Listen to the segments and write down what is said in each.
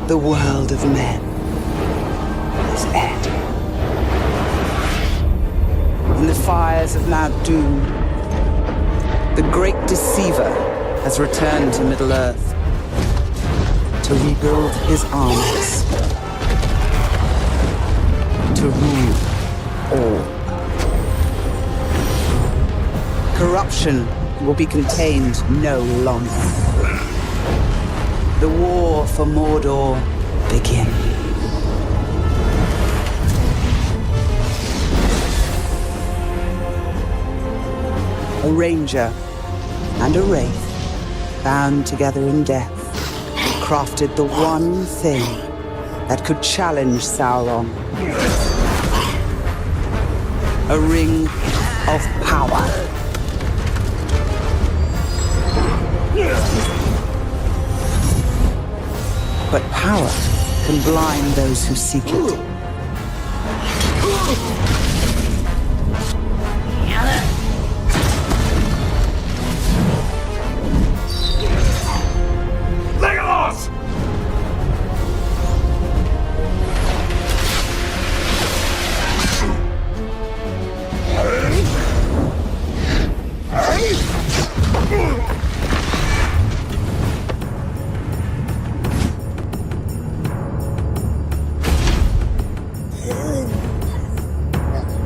The world of men is end. In the fires of Mount Doom, the great deceiver has returned to Middle-earth to rebuild his armies, to rule all. Corruption will be contained no longer. The war for Mordor begins. A ranger and a wraith, bound together in death, crafted the one thing that could challenge Sauron. A ring of power. But power can blind those who seek it. Legolas!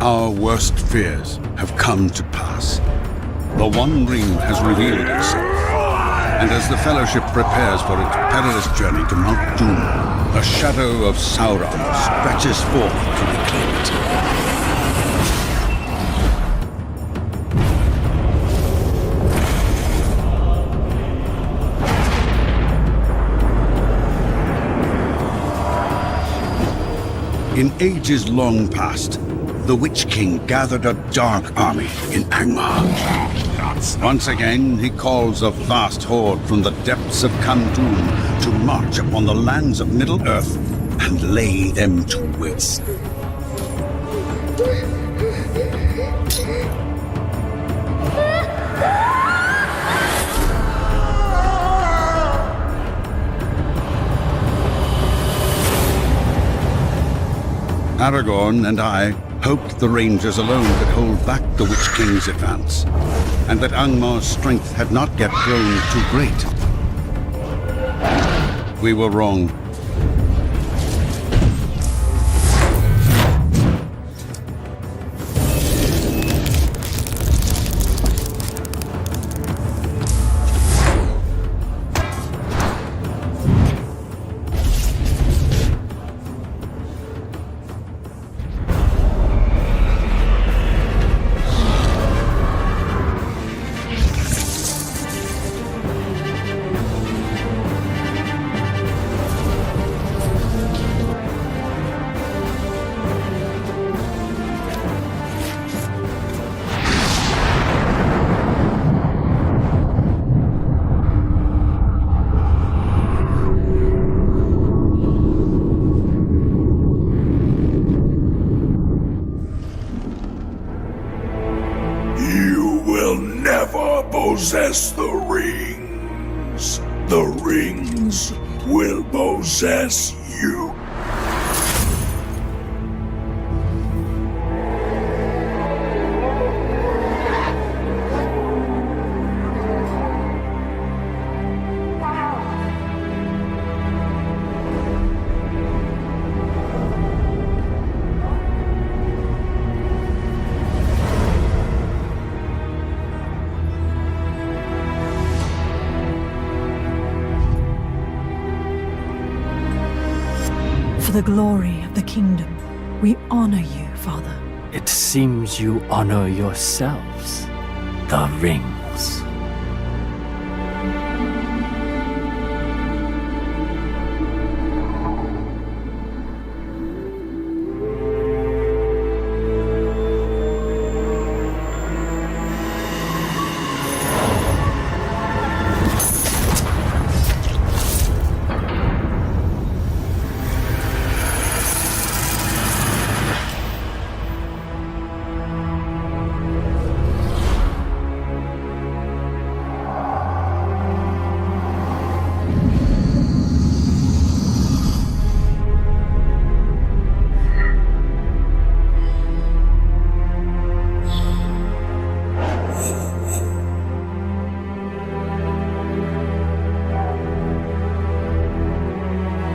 Our worst fears have come to pass. The One Ring has revealed itself, and as the Fellowship prepares for its perilous journey to Mount Doom, a shadow of Sauron stretches forth to reclaim it. In ages long past, the Witch King gathered a dark army in Angmar. Once again, he calls a vast horde from the depths of Khand-dûm to march upon the lands of Middle-earth and lay them to waste. Aragorn and I hoped the Rangers alone could hold back the Witch King's advance, and that Angmar's strength had not yet grown too great. We were wrong. Possess the rings. The rings will possess you. For the glory of the kingdom, we honor you, Father. It seems you honor yourselves, the rings.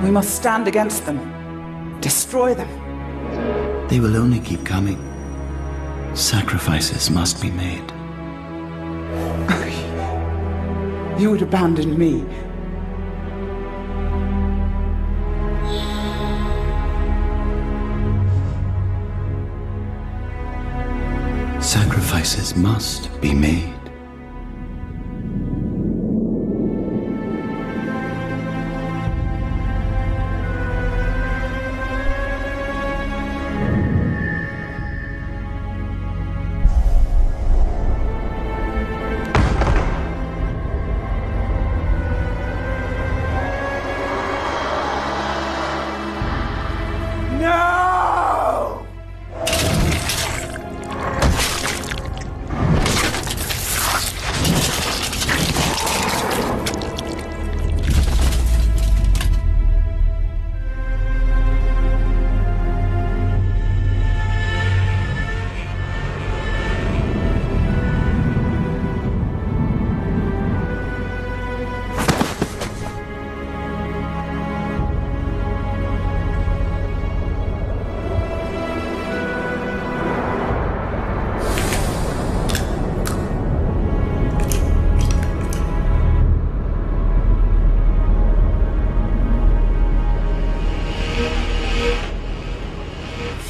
We must stand against them. Destroy them. They will only keep coming. Sacrifices must be made. You would abandon me. Sacrifices must be made. No!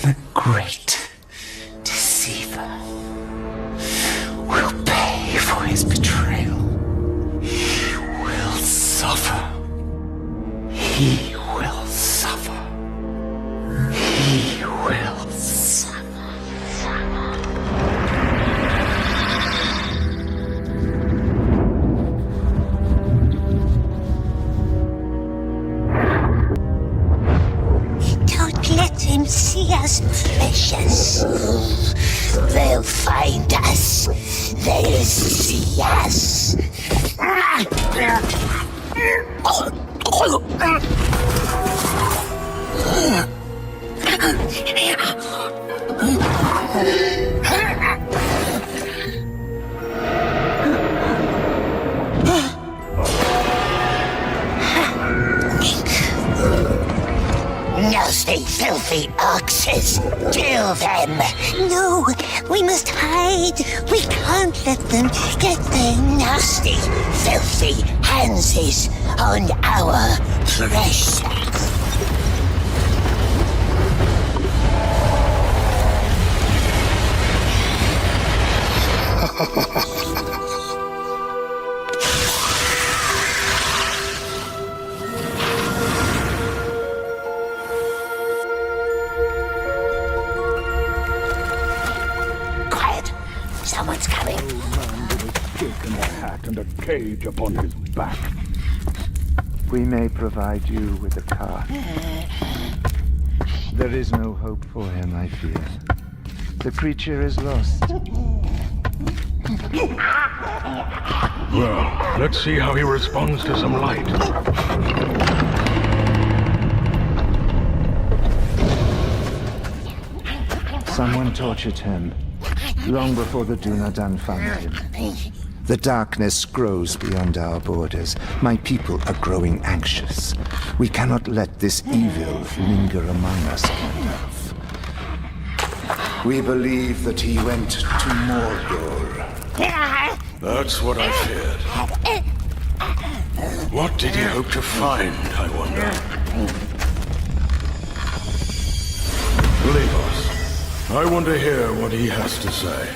The great deceiver will pay for his betrayal. He will suffer. He will suffer. He will suffer. Don't let him see us precious. They'll find us. They'll see us. Nasty, filthy oxes! Kill them! No, we must hide. We can't let them get their nasty, filthy handses on our precious. Quiet! Someone's coming. And a hat and a cage upon his back. We may provide you with a cart. There is no hope for him, I fear. The creature is lost. Well, let's see how he responds to some light. Someone tortured him, long before the Dunadan found him. The darkness grows beyond our borders. My people are growing anxious. We cannot let this evil linger among us on Earth. We believe that he went to Mordor. That's what I feared. What did he hope to find, I wonder? Leave us. I want to hear what he has to say.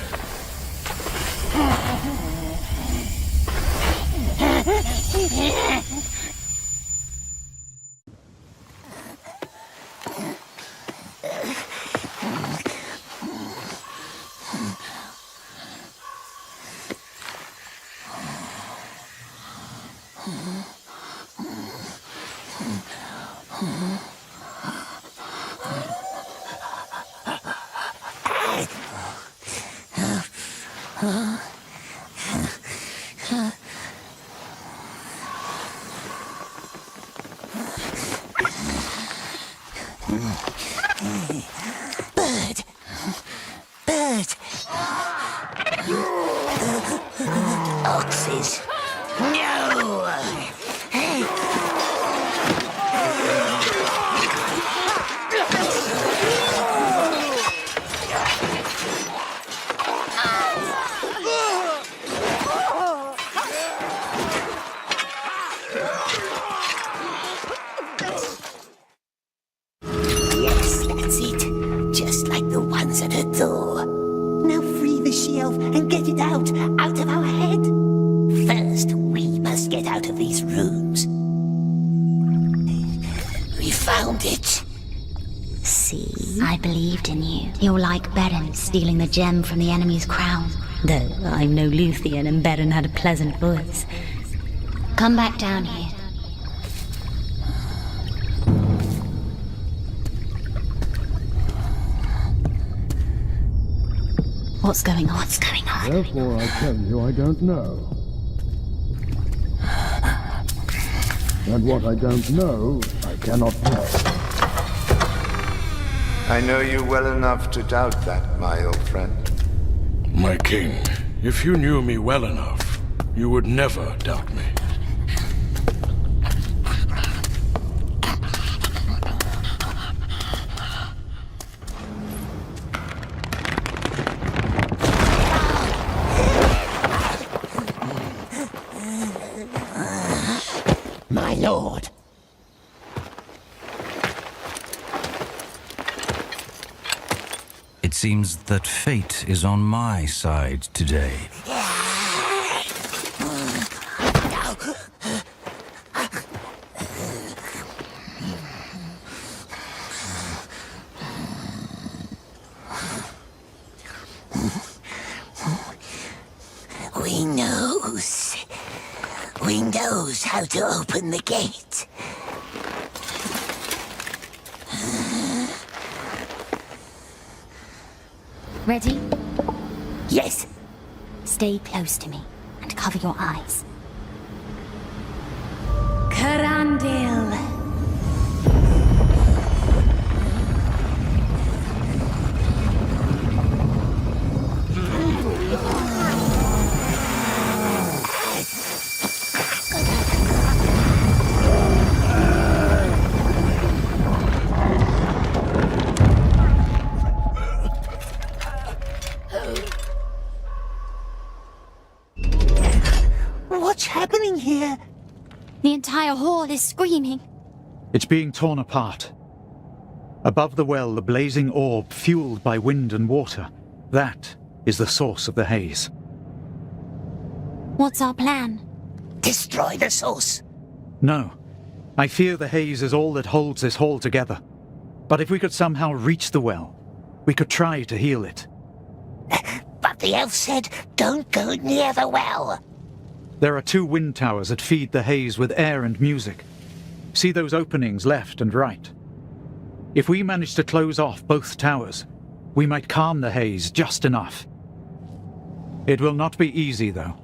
Bird! Bird! Oxes! No! found it. See? I believed in you. You're like Beren stealing the gem from the enemy's crown. Though I'm no Luthien and Beren had a pleasant voice. Come back down here. What's going on? What's going on? Therefore I tell you I don't know. And what I don't know, I cannot tell. I know you well enough to doubt that, my old friend. My king, if you knew me well enough, you would never doubt me. My lord. It seems that fate is on my side today. We knows how to open the gate. Ready? Yes. Stay close to me and cover your eyes. Karandil! What's happening here? The entire hall is screaming. It's being torn apart. Above the well, the blazing orb fueled by wind and water. That is the source of the haze. What's our plan? Destroy the source. No. I fear the haze is all that holds this hall together. But if we could somehow reach the well, we could try to heal it. But the elf said, don't go near the well. There are 2 wind towers that feed the haze with air and music. See those openings left and right? If we manage to close off both towers, we might calm the haze just enough. It will not be easy, though.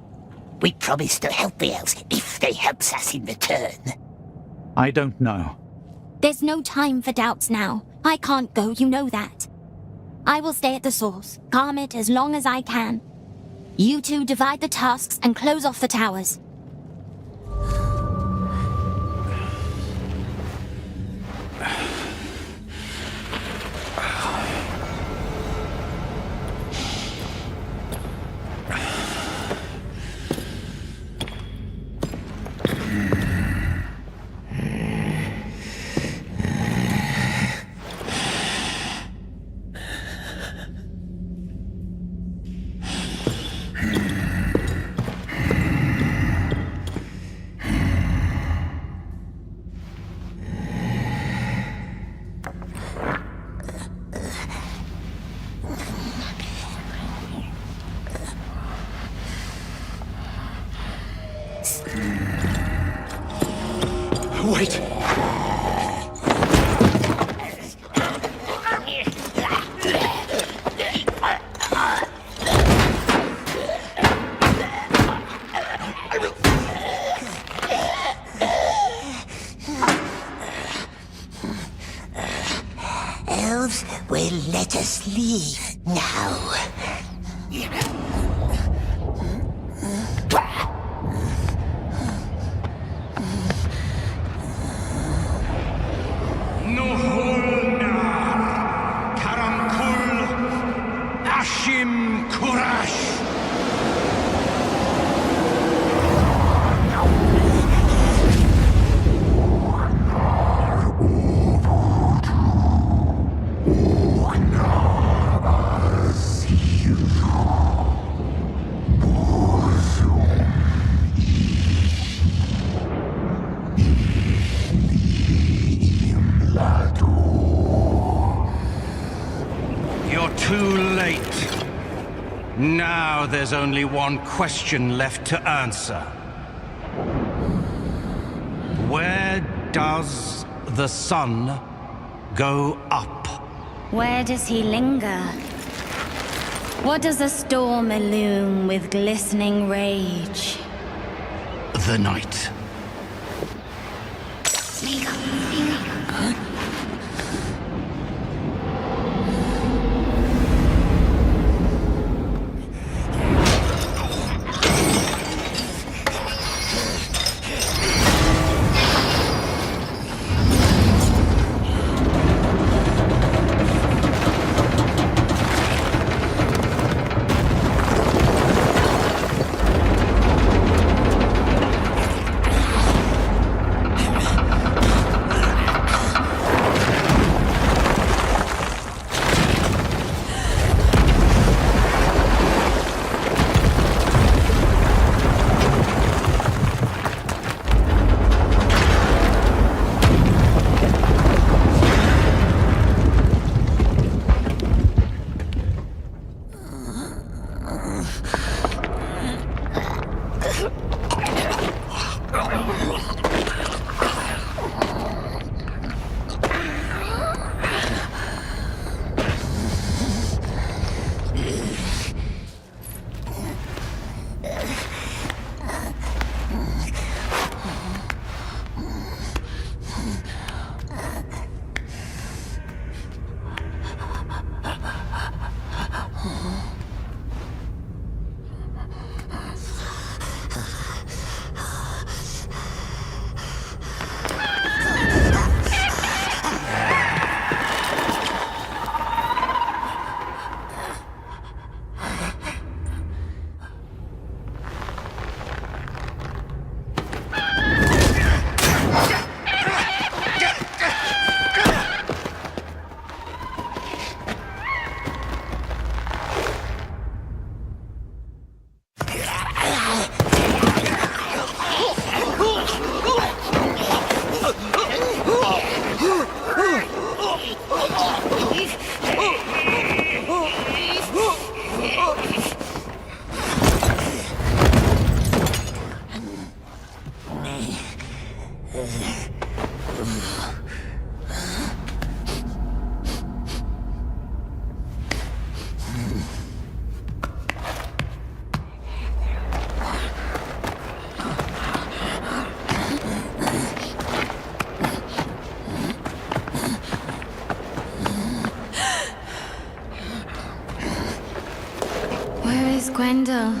We promise to help the elves if they help us in return. I don't know. There's no time for doubts now. I can't go, you know that. I will stay at the source, calm it as long as I can. You two divide the tasks and close off the towers. Wait! Elves will let us leave now. fate. Now there's only one question left to answer. Where does the sun go up? Where does he linger? What does the storm illume with glistening rage? The night. Sneak up, sneak up. Gwendol.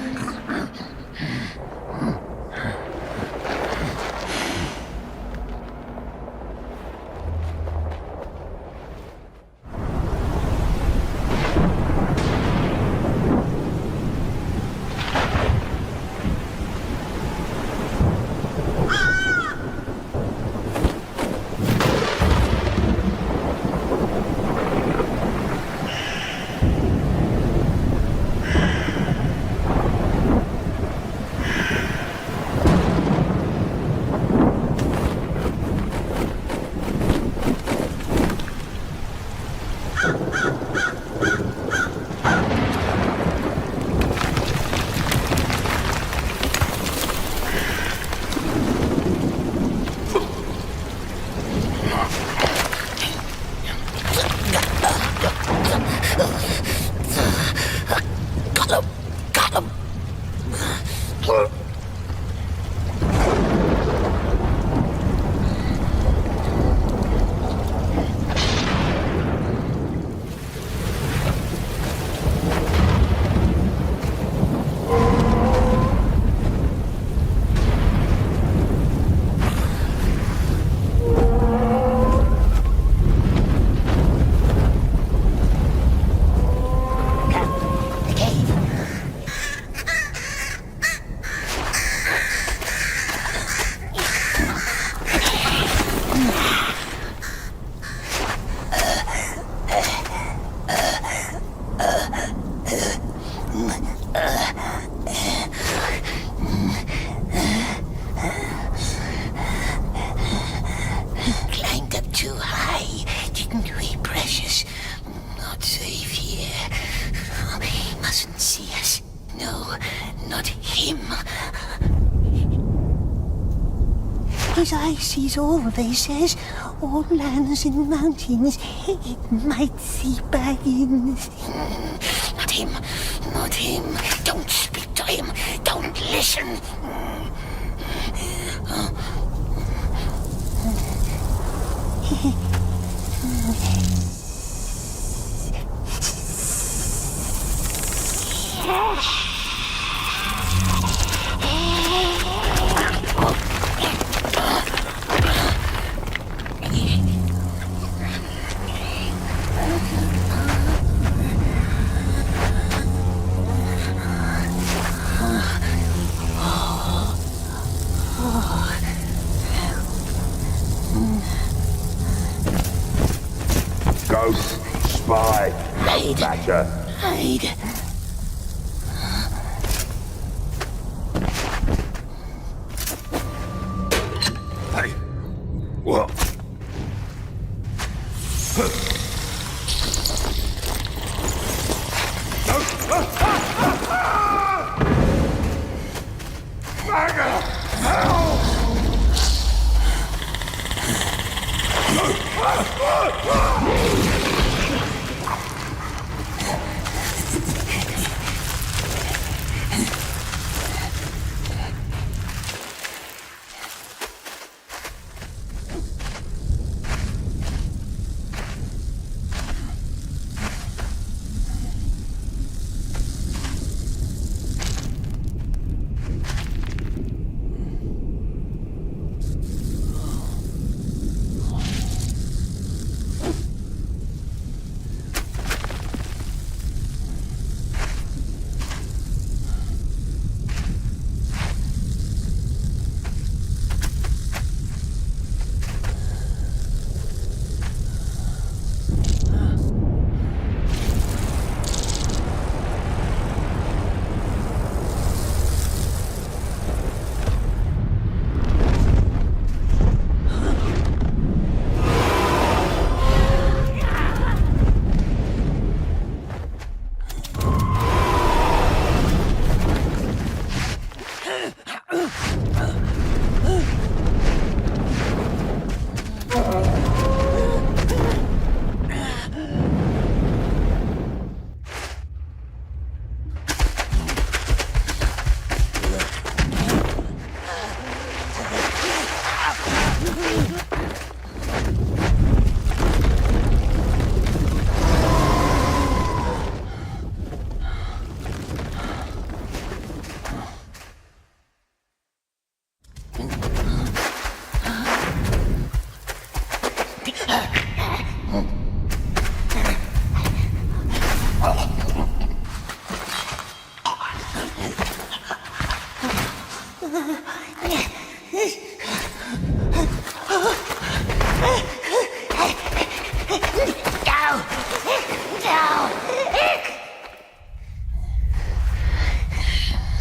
No, not him. His eye sees all, they says. All lands and mountains. It might see Baggins. Not him. Not him. Don't speak to him. Don't listen. Ghost, spy, ghost badger. Hide. Hey, what?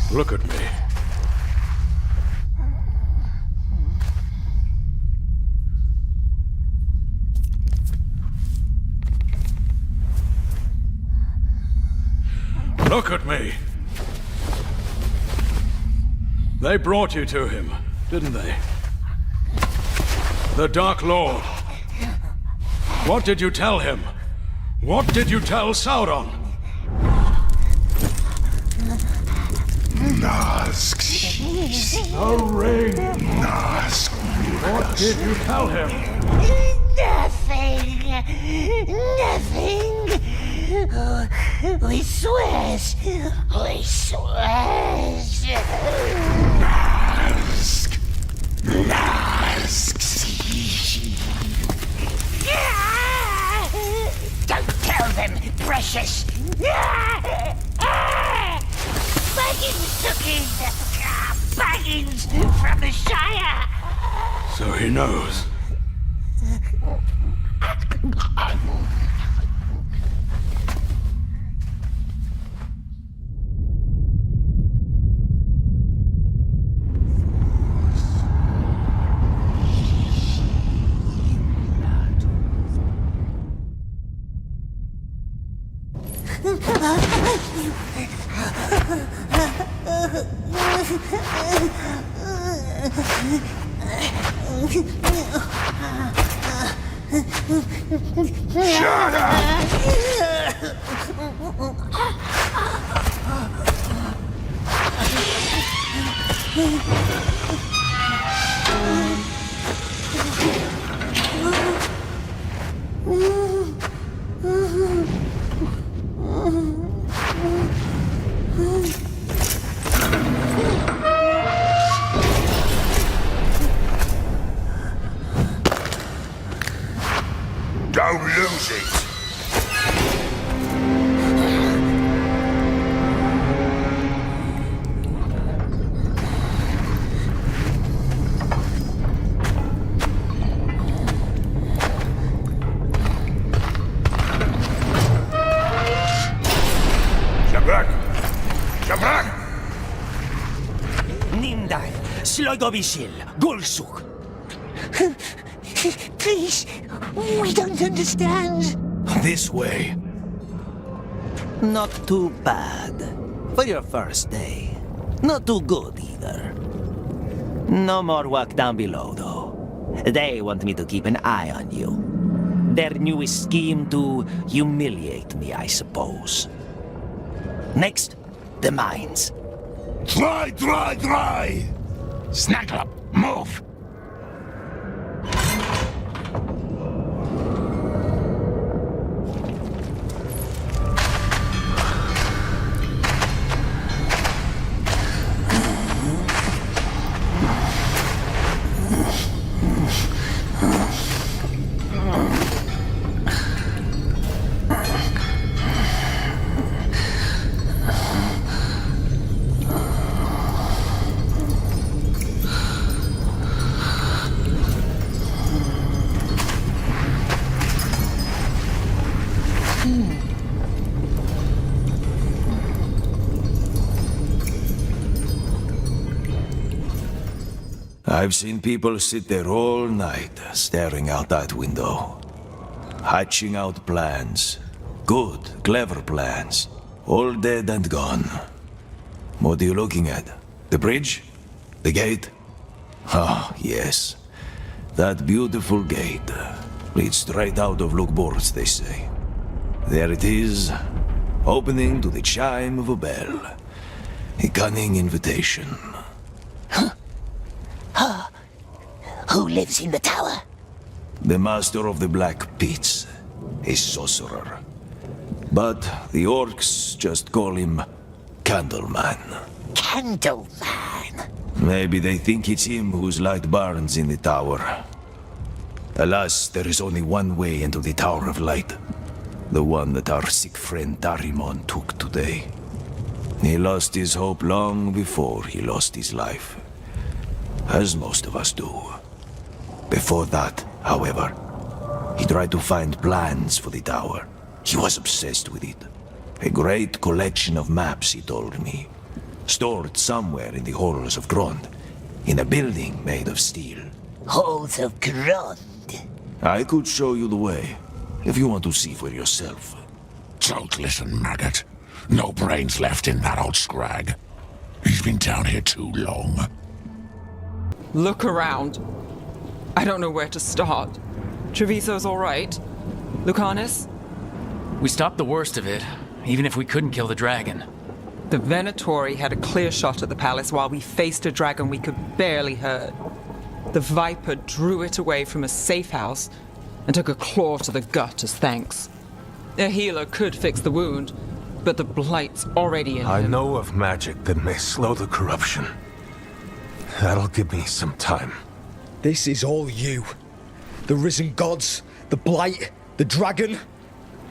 Look at me. Look at me. They brought you to him, didn't they? The Dark Lord. What did you tell him? What did you tell Sauron? The ring! What did you tell him? Nothing. Nothing. We swears. We swears. Don't tell them, precious. Baggins took it. Baggins from the Shire. So he knows. Shut up! Don't lose it! Shabrak! Shabrak! Nimdai, Slogovisil, Gulsuk. Please, we don't understand. This way. Not too bad. For your first day. Not too good either. No more work down below, though. They want me to keep an eye on you. Their newest scheme to humiliate me, I suppose. Next, the mines. Try! Snaggle up! Move! I've seen people sit there all night, staring out that window. Hatching out plans. Good, clever plans. All dead and gone. What are you looking at? The bridge? The gate? Ah, yes. That beautiful gate. Leads straight out of Lukborz, they say. There it is, opening to the chime of a bell. A cunning invitation. Who lives in the tower? The master of the Black Pits, a sorcerer. But the orcs just call him Candleman. Candleman? Maybe they think it's him whose light burns in the tower. Alas, there is only one way into the Tower of Light. The one that our sick friend Tarimon took today. He lost his hope long before he lost his life. As most of us do. Before that, however, he tried to find plans for the tower. He was obsessed with it. A great collection of maps, he told me. Stored somewhere in the halls of Grond. In a building made of steel. Halls of Grond? I could show you the way, if you want to see for yourself. Don't listen, maggot. No brains left in that old scrag. He's been down here too long. Look around. I don't know where to start. Treviso's all right. Lucanus? We stopped the worst of it, even if we couldn't kill the dragon. The Venatori had a clear shot at the palace while we faced a dragon we could barely hurt. The Viper drew it away from a safe house and took a claw to the gut as thanks. A healer could fix the wound, but the blight's already in him. I know of magic that may slow the corruption. That'll give me some time. This is all you. The risen gods, the blight, the dragon.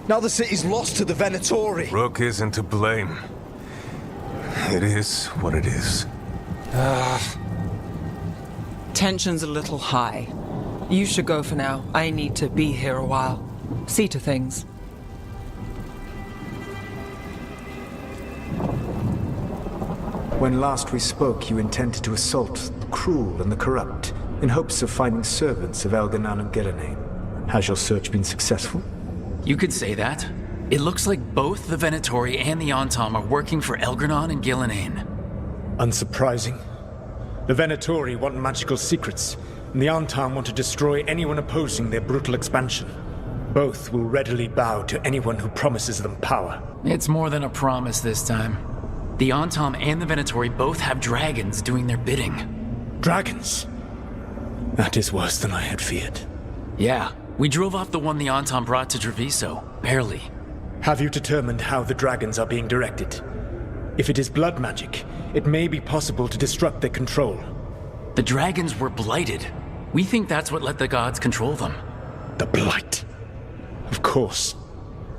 Now the city's lost to the Venatori. Rook isn't to blame. It is what it is. Tension's a little high. You should go for now. I need to be here a while. See to things. When last we spoke, you intended to assault the cruel and the corrupt, in hopes of finding servants of Elganan and Gelenain. Has your search been successful? You could say that. It looks like both the Venatori and the Antam are working for Elgranon and Gillenane. Unsurprising. The Venatori want magical secrets, and the Antam want to destroy anyone opposing their brutal expansion. Both will readily bow to anyone who promises them power. It's more than a promise this time. The Antam and the Venatori both have dragons doing their bidding. Dragons? That is worse than I had feared. Yeah, we drove off the one the Antam brought to Treviso. Barely. Have you determined how the dragons are being directed? If it is blood magic, it may be possible to disrupt their control. The dragons were blighted. We think that's what let the gods control them. The blight? Of course.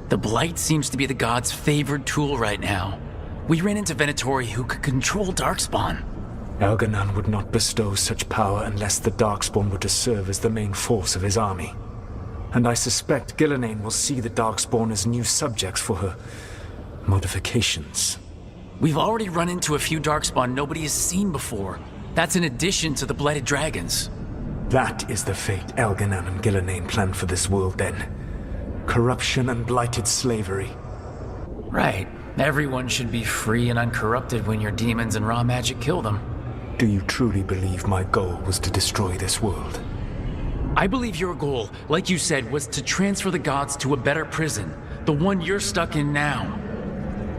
The blight seems to be the gods' favored tool right now. We ran into Venatori who could control Darkspawn. Elganon would not bestow such power unless the Darkspawn were to serve as the main force of his army. And I suspect Gillenane will see the Darkspawn as new subjects for her modifications. We've already run into a few Darkspawn nobody has seen before. That's in addition to the blighted dragons. That is the fate Elganon and Gillenane planned for this world then. Corruption and blighted slavery. Right. Everyone should be free and uncorrupted when your demons and raw magic kill them. Do you truly believe my goal was to destroy this world? I believe your goal, like you said, was to transfer the gods to a better prison. The one you're stuck in now.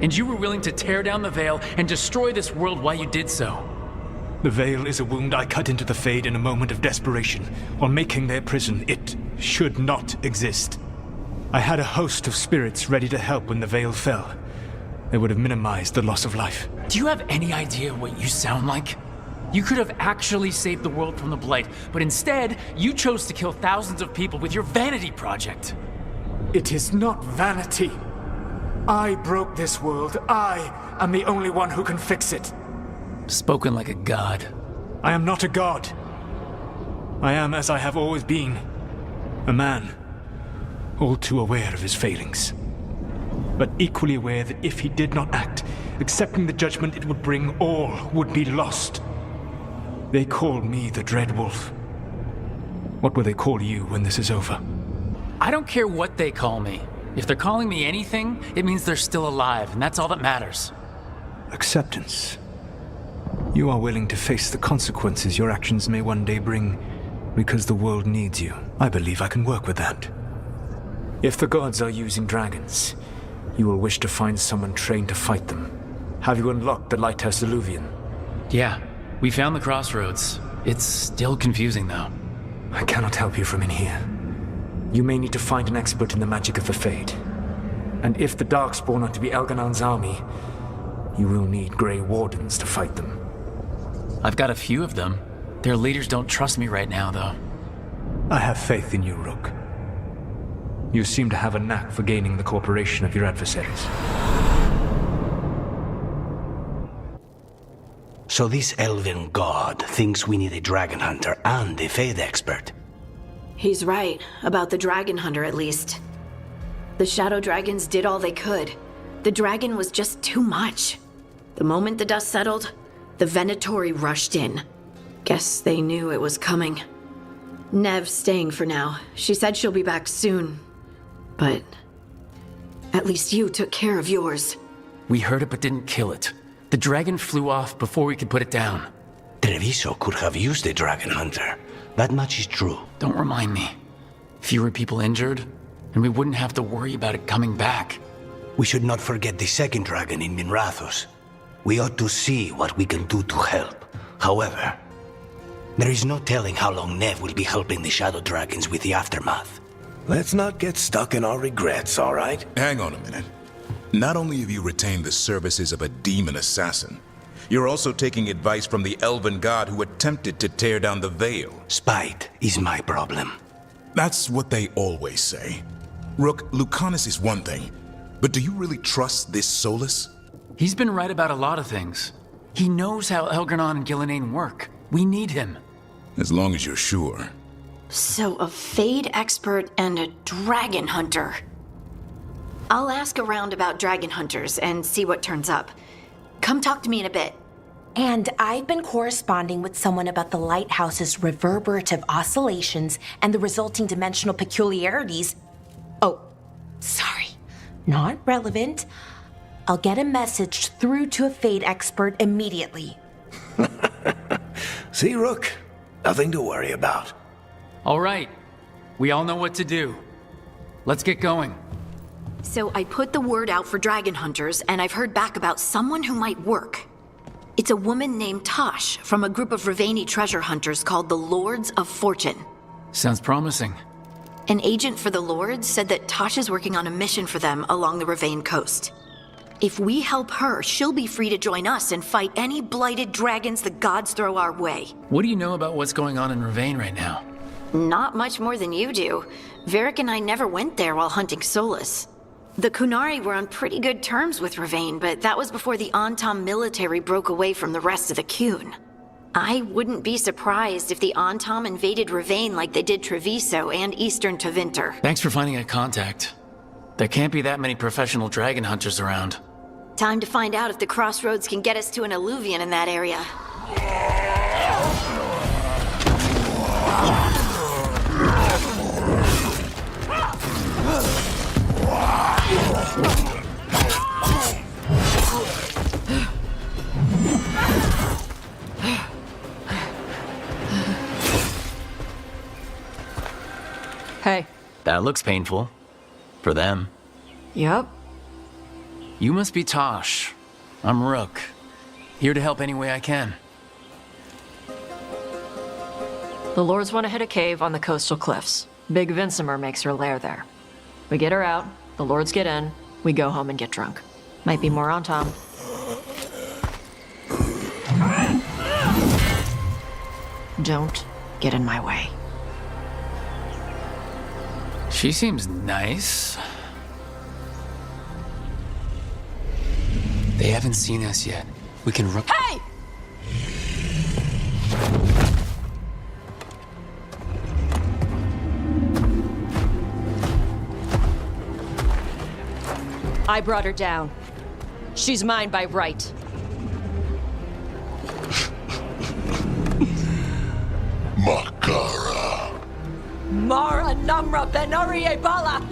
And you were willing to tear down the veil and destroy this world while you did so. The veil is a wound I cut into the Fade in a moment of desperation, while making their prison. It should not exist. I had a host of spirits ready to help when the veil fell. They would have minimized the loss of life. Do you have any idea what you sound like? You could have actually saved the world from the Blight, but instead, you chose to kill thousands of people with your vanity project. It is not vanity. I broke this world. I am the only one who can fix it. Spoken like a god. I am not a god. I am as I have always been. A man. All too aware of his failings. But equally aware that if he did not act, accepting the judgment it would bring, all would be lost. They call me the Dread Wolf. What will they call you when this is over? I don't care what they call me. If they're calling me anything, it means they're still alive, and that's all that matters. Acceptance. You are willing to face the consequences your actions may one day bring because the world needs you. I believe I can work with that. If the gods are using dragons, you will wish to find someone trained to fight them. Have you unlocked the Lighthouse Illuvian? Yeah, we found the crossroads. It's still confusing, though. I cannot help you from in here. You may need to find an expert in the magic of the Fade. And if the Darkspawn are to be Elganon's army, you will need Grey Wardens to fight them. I've got a few of them. Their leaders don't trust me right now, though. I have faith in you, Rook. You seem to have a knack for gaining the cooperation of your adversaries. So this elven god thinks we need a dragon hunter and a Fade expert. He's right, about the dragon hunter at least. The shadow dragons did all they could. The dragon was just too much. The moment the dust settled, the Venatori rushed in. Guess they knew it was coming. Nev's staying for now. She said she'll be back soon. But at least you took care of yours. We heard it but didn't kill it. The dragon flew off before we could put it down. Treviso could have used a dragon hunter. That much is true. Don't remind me. Fewer people injured, and we wouldn't have to worry about it coming back. We should not forget the second dragon in Minrathos. We ought to see what we can do to help. However, there is no telling how long Nev will be helping the shadow dragons with the aftermath. Let's not get stuck in our regrets, all right? Hang on a minute. Not only have you retained the services of a demon assassin, you're also taking advice from the elven god who attempted to tear down the veil. Spite is my problem. That's what they always say. Rook, Lucanus is one thing, but do you really trust this Solus? He's been right about a lot of things. He knows how Elgranon and Gillenane work. We need him. As long as you're sure. So a Fade expert and a dragon hunter. I'll ask around about dragon hunters and see what turns up. Come talk to me in a bit. And I've been corresponding with someone about the lighthouse's reverberative oscillations and the resulting dimensional peculiarities. Oh, sorry. Not relevant. I'll get a message through to a Fade expert immediately. See, Rook? Nothing to worry about. All right. We all know what to do. Let's get going. So I put the word out for dragon hunters, and I've heard back about someone who might work. It's a woman named Tosh from a group of Riveni treasure hunters called the Lords of Fortune. Sounds promising. An agent for the Lords said that Tosh is working on a mission for them along the Rivain coast. If we help her, she'll be free to join us and fight any blighted dragons the gods throw our way. What do you know about what's going on in Rivain right now? Not much more than you do. Varric and I never went there while hunting Solus. The Kunari were on pretty good terms with Rivain, but that was before the Antam military broke away from the rest of the Kun. I wouldn't be surprised if the Antam invaded Rivain like they did Treviso and Eastern Tevinter. Thanks for finding a contact. There can't be that many professional dragon hunters around. Time to find out if the crossroads can get us to an alluvion in that area. Hey. That looks painful. For them. Yup. You must be Tosh. I'm Rook. Here to help any way I can. The Lords want to hit a cave on the coastal cliffs. Big Vincimer makes her lair there. We get her out, the Lords get in, we go home and get drunk. Might be more on Tom. Don't get in my way. She seems nice. They haven't seen us yet. We can Rook. Hey! I brought her down. She's mine by right. Makara. Mara Namra Benarie Bala!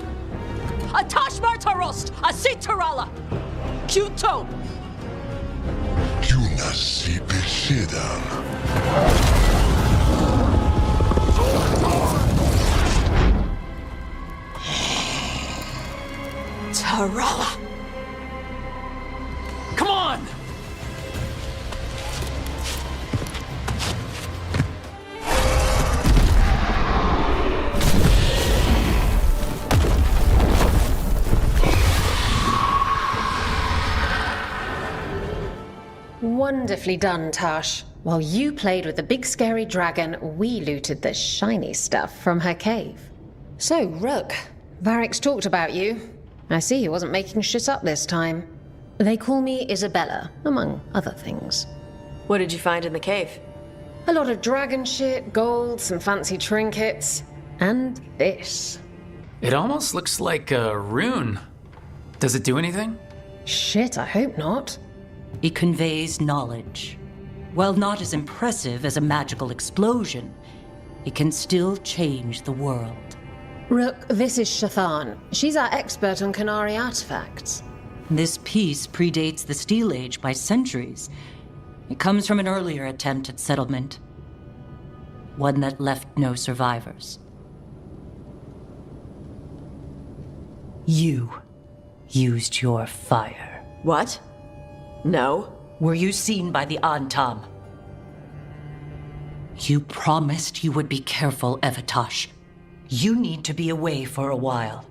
Atash Martarost! Asitarala! Kyuto! Yunasi Beshidan. Tarala! Come on! Wonderfully done, Tash. While you played with the big scary dragon, we looted the shiny stuff from her cave. So, Rook, Varric's talked about you. I see he wasn't making shit up this time. They call me Isabella, among other things. What did you find in the cave? A lot of dragon shit, gold, some fancy trinkets, and this. It almost looks like a rune. Does it do anything? Shit, I hope not. It conveys knowledge. While not as impressive as a magical explosion, it can still change the world. Rook, this is Shathan. She's our expert on Kunari artifacts. This piece predates the Steel Age by centuries. It comes from an earlier attempt at settlement. One that left no survivors. You used your fire. What? No. Were you seen by the Antam? You promised you would be careful, Evatosh. You need to be away for a while.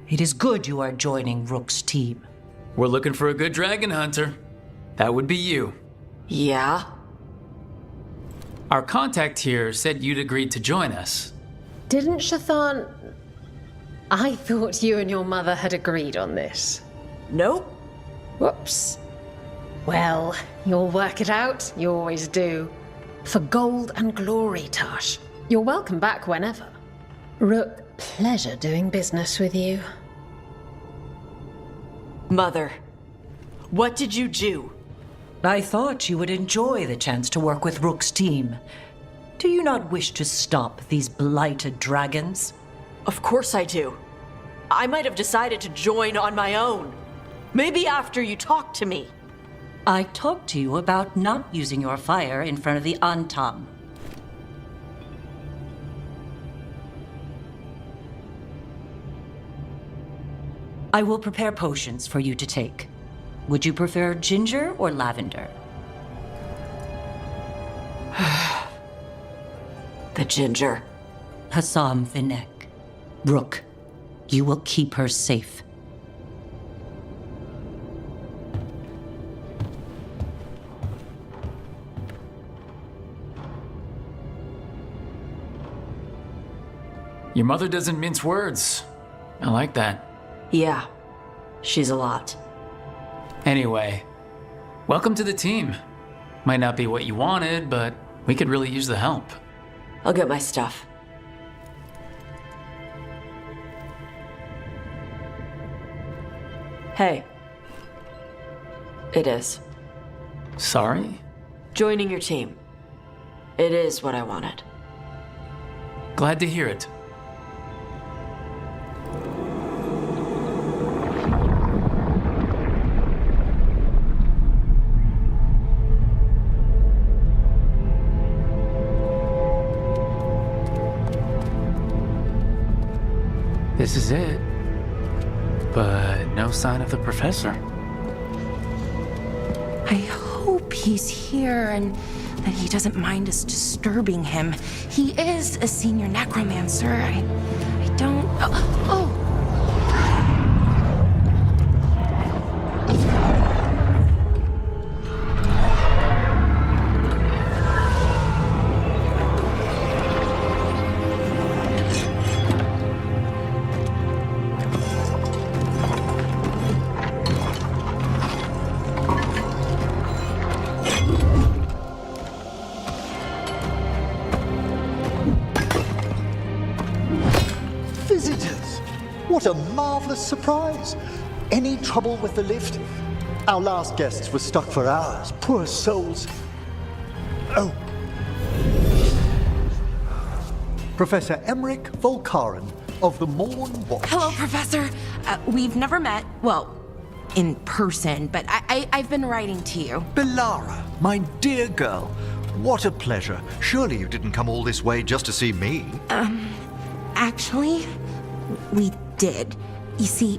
It is good you are joining Rook's team. We're looking for a good dragon hunter. That would be you. Yeah? Our contact here said you'd agreed to join us. Didn't Shathan... I thought you and your mother had agreed on this. Nope. Whoops. Well, you'll work it out. You always do. For gold and glory, Tash. You're welcome back whenever. Rook, pleasure doing business with you. Mother, what did you do? I thought you would enjoy the chance to work with Rook's team. Do you not wish to stop these blighted dragons? Of course I do. I might have decided to join on my own. Maybe after you talked to me. I talked to you about not using your fire in front of the Antam. I will prepare potions for you to take. Would you prefer ginger or lavender? The ginger. Hassam Vinek. Rook, you will keep her safe. Your mother doesn't mince words. I like that. Yeah, she's a lot. Anyway, welcome to the team. Might not be what you wanted, but we could really use the help. I'll get my stuff. Hey. It is. Sorry? Joining your team. It is what I wanted. Glad to hear it. This is it. But no sign of the professor. I hope he's here and that he doesn't mind us disturbing him. He is a senior necromancer. I don't... Oh! Visitors! What a marvelous surprise! Any trouble with the lift? Our last guests were stuck for hours. Poor souls. Oh. Professor Emmerich Volkaren of the Morn Watch. Hello, Professor. We've never met. Well, in person, but I've been writing to you. Belara, my dear girl. What a pleasure. Surely you didn't come all this way just to see me. Actually, we did. You see,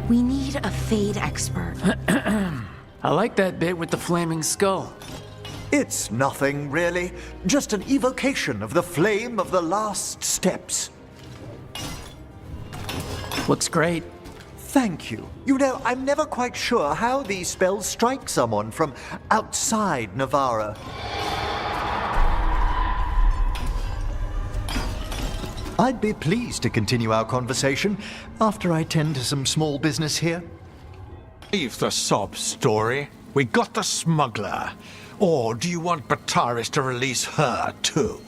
we need a Fade expert. I like that bit with the flaming skull. It's nothing, really. Just an evocation of the flame of the last steps. Looks great. Thank you. You know, I'm never quite sure how these spells strike someone from outside Navarra. I'd be pleased to continue our conversation after I tend to some small business here. Leave the sob story. We got the smuggler. Or do you want Bataris to release her, too?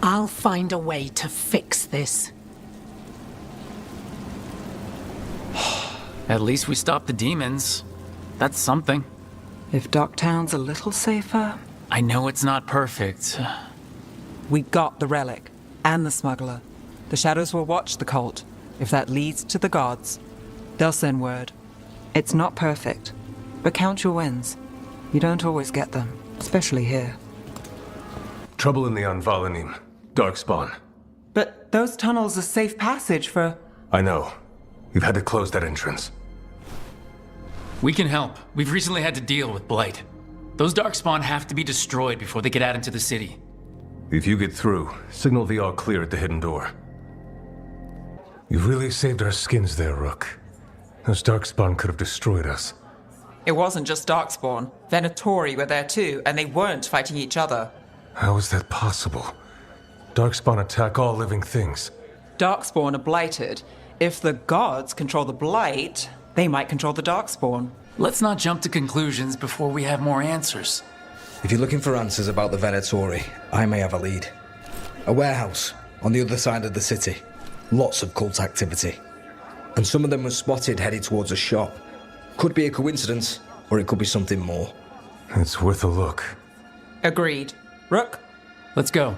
I'll find a way to fix this. At least we stopped the demons. That's something. If Docktown's a little safer... I know it's not perfect. We got the relic, and the smuggler. The shadows will watch the cult. If that leads to the gods, they'll send word. It's not perfect, but count your wins. You don't always get them, especially here. Trouble in the Anvalanim. Darkspawn. But those tunnels are safe passage for... I know. We've had to close that entrance. We can help. We've recently had to deal with Blight. Those Darkspawn have to be destroyed before they get out into the city. If you get through, signal the all clear at the hidden door. You've really saved our skins there, Rook. Those Darkspawn could have destroyed us. It wasn't just Darkspawn. Venatori were there too, and they weren't fighting each other. How is that possible? Darkspawn attack all living things. Darkspawn are blighted. If the gods control the blight, they might control the Darkspawn. Let's not jump to conclusions before we have more answers. If you're looking for answers about the Venatori, I may have a lead. A warehouse on the other side of the city. Lots of cult activity. And some of them were spotted headed towards a shop. Could be a coincidence, or it could be something more. It's worth a look. Agreed. Rook? Let's go.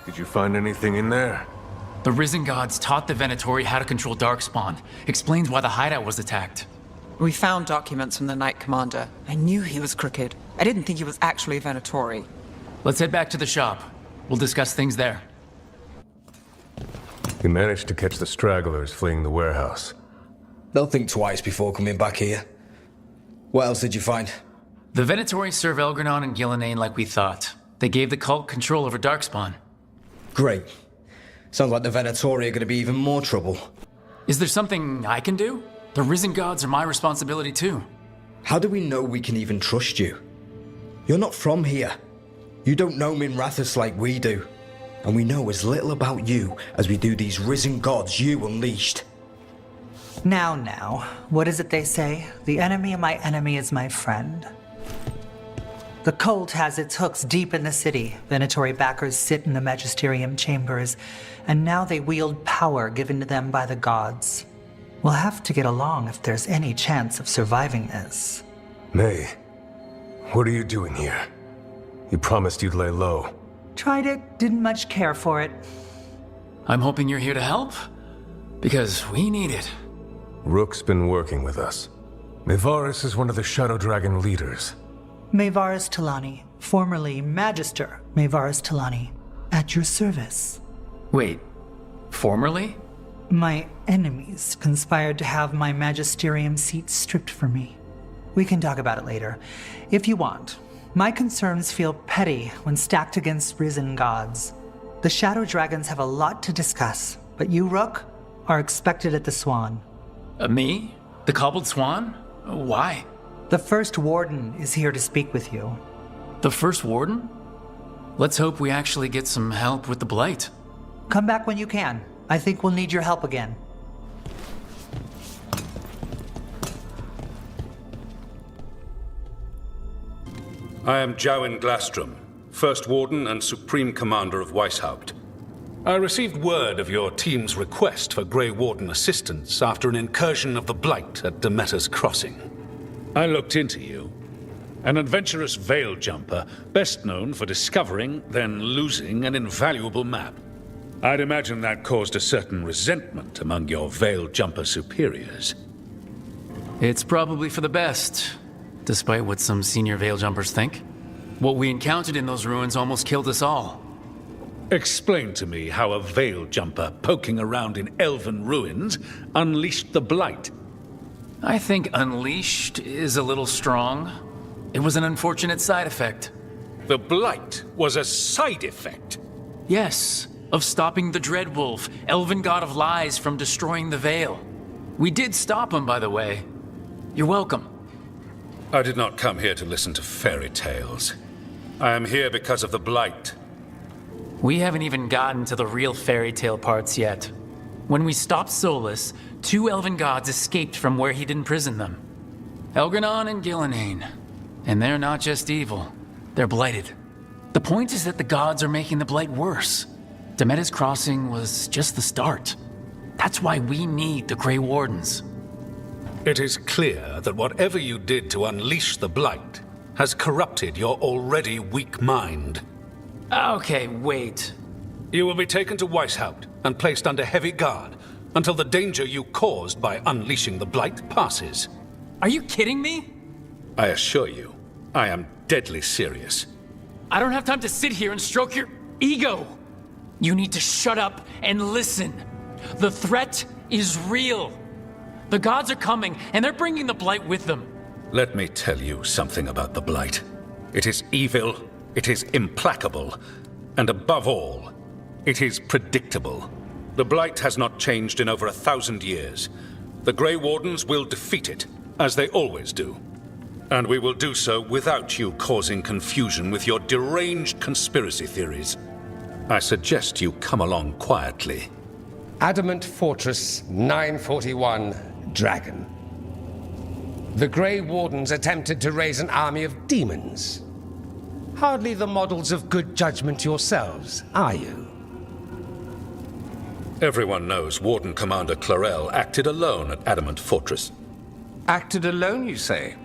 Did you find anything in there? The Risen Gods taught the Venatori how to control Darkspawn. Explains why the hideout was attacked. We found documents from the Knight Commander. I knew he was crooked. I didn't think he was actually a Venatori. Let's head back to the shop. We'll discuss things there. You managed to catch the stragglers fleeing the warehouse. They'll think twice before coming back here. What else did you find? The Venatori serve Elgranon and Gillenane like we thought. They gave the cult control over Darkspawn. Great. Sounds like the Venatori are going to be even more trouble. Is there something I can do? The Risen Gods are my responsibility too. How do we know we can even trust you? You're not from here. You don't know Minrathous like we do. And we know as little about you as we do these Risen Gods you unleashed. Now, what is it they say? The enemy of my enemy is my friend. The cult has its hooks deep in the city. Venatori backers sit in the magisterium chambers, and now they wield power given to them by the gods. We'll have to get along if there's any chance of surviving this. May, what are you doing here? You promised you'd lay low. Tried it, didn't much care for it. I'm hoping you're here to help, because we need it. Rook's been working with us. Mevaris is one of the Shadow Dragon leaders. Mevaris Talani, formerly Magister Mevaris Talani, at your service. Wait, formerly? My enemies conspired to have my magisterium seat stripped from me. We can talk about it later, if you want. My concerns feel petty when stacked against Risen Gods. The Shadow Dragons have a lot to discuss, but you, Rook, are expected at the Swan. Me? The Cobbled Swan? Why? The First Warden is here to speak with you. The First Warden? Let's hope we actually get some help with the Blight. Come back when you can. I think we'll need your help again. I am Jowin Glastrom, First Warden and Supreme Commander of Weishaupt. I received word of your team's request for Grey Warden assistance after an incursion of the Blight at Demeter's Crossing. I looked into you. An adventurous veil jumper, best known for discovering, then losing an invaluable map. I'd imagine that caused a certain resentment among your veil jumper superiors. It's probably for the best, despite what some senior veil jumpers think. What we encountered in those ruins almost killed us all. Explain to me how a veil jumper poking around in elven ruins unleashed the Blight. I think unleashed is a little strong. It was an unfortunate side effect. The Blight was a side effect? Yes, of stopping the Dreadwolf, elven god of lies, from destroying the Veil. We did stop him, by the way. You're welcome. I did not come here to listen to fairy tales. I am here because of the Blight. We haven't even gotten to the real fairy tale parts yet. When we stopped Solus, 2 elven gods escaped from where he'd imprisoned them. Elgranon and Gillenane. And they're not just evil, they're blighted. The point is that the gods are making the Blight worse. Demeter's Crossing was just the start. That's why we need the Grey Wardens. It is clear that whatever you did to unleash the Blight has corrupted your already weak mind. Okay, wait. You will be taken to Weishaupt and placed under heavy guard until the danger you caused by unleashing the Blight passes. Are you kidding me? I assure you, I am deadly serious. I don't have time to sit here and stroke your ego. You need to shut up and listen. The threat is real. The gods are coming, and they're bringing the Blight with them. Let me tell you something about the Blight. It is evil, it is implacable, and above all, it is predictable. The Blight has not changed in over 1,000 years. The Grey Wardens will defeat it, as they always do. And we will do so without you causing confusion with your deranged conspiracy theories. I suggest you come along quietly. Adamant Fortress 941, Dragon. The Grey Wardens attempted to raise an army of demons. Hardly the models of good judgment yourselves, are you? Everyone knows Warden Commander Clarel acted alone at Adamant Fortress. Acted alone, you say?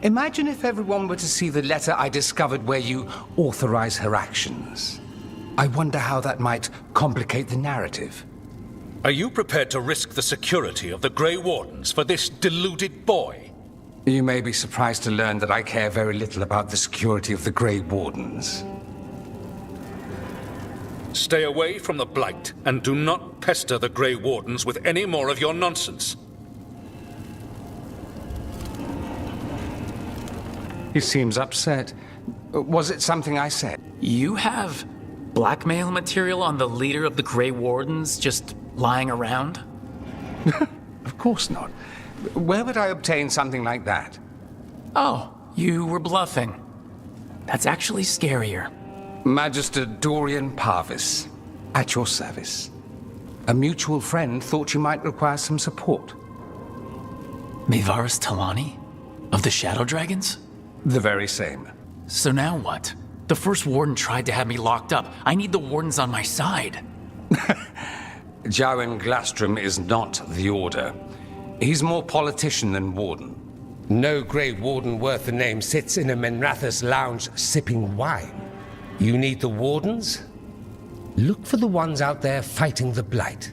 Imagine if everyone were to see the letter I discovered where you authorize her actions. I wonder how that might complicate the narrative. Are you prepared to risk the security of the Grey Wardens for this deluded boy? You may be surprised to learn that I care very little about the security of the Grey Wardens. Stay away from the Blight, and do not pester the Grey Wardens with any more of your nonsense. He seems upset. Was it something I said? You have blackmail material on the leader of the Grey Wardens just lying around? Of course not. Where would I obtain something like that? Oh, you were bluffing. That's actually scarier. Magister Dorian Parvis, at your service. A mutual friend thought you might require some support. Mivaris Talani? Of the Shadow Dragons? The very same. So now what? The first warden tried to have me locked up. I need the wardens on my side. Jowen Glastrom is not the Order. He's more politician than warden. No Grey Warden worth the name sits in a Minrathous lounge sipping wine. You need the wardens? Look for the ones out there fighting the Blight.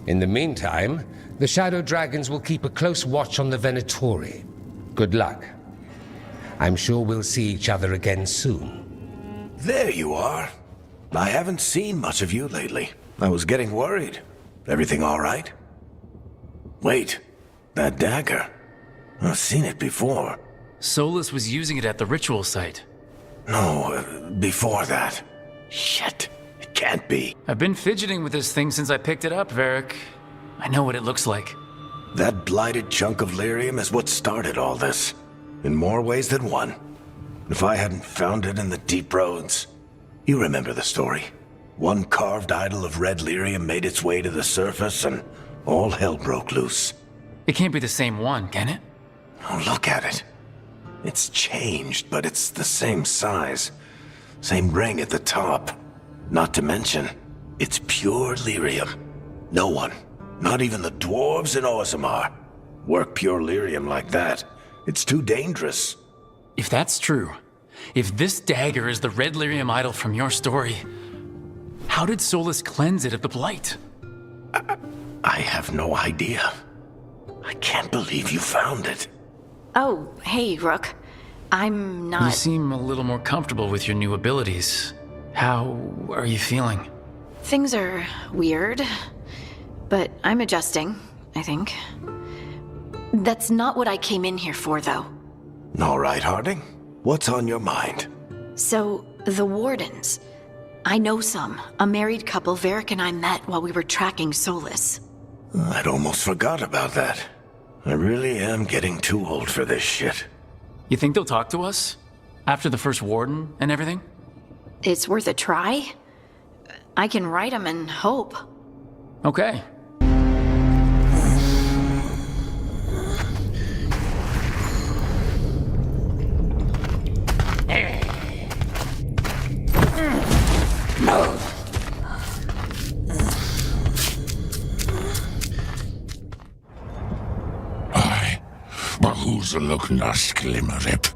In the meantime, the Shadow Dragons will keep a close watch on the Venatori. Good luck. I'm sure we'll see each other again soon. There you are. I haven't seen much of you lately. I was getting worried. Everything all right? Wait, that dagger. I've seen it before. Solus was using it at the ritual site. No, before that. Shit, it can't be. I've been fidgeting with this thing since I picked it up, Varric. I know what it looks like. That blighted chunk of lyrium is what started all this. In more ways than one. If I hadn't found it in the deep roads... You remember the story. One carved idol of red lyrium made its way to the surface and all hell broke loose. It can't be the same one, can it? Oh, look at it. It's changed, but it's the same size. Same ring at the top. Not to mention, it's pure lyrium. No one, not even the dwarves in Orzammar, work pure lyrium like that. It's too dangerous. If that's true, if this dagger is the red lyrium idol from your story, how did Solus cleanse it of the Blight? I have no idea. I can't believe you found it. Oh, hey, Rook. I'm not... You seem a little more comfortable with your new abilities. How are you feeling? Things are weird, but I'm adjusting, I think. That's not what I came in here for, though. All right, Harding. What's on your mind? So, the Wardens. I know some. A married couple Varric and I met while we were tracking Solus. I'd almost forgot about that. I really am getting too old for this shit. You think they'll talk to us? After the first warden and everything? It's worth a try. I can write them and hope. Okay. Aye, but who's a look nas glimmerip?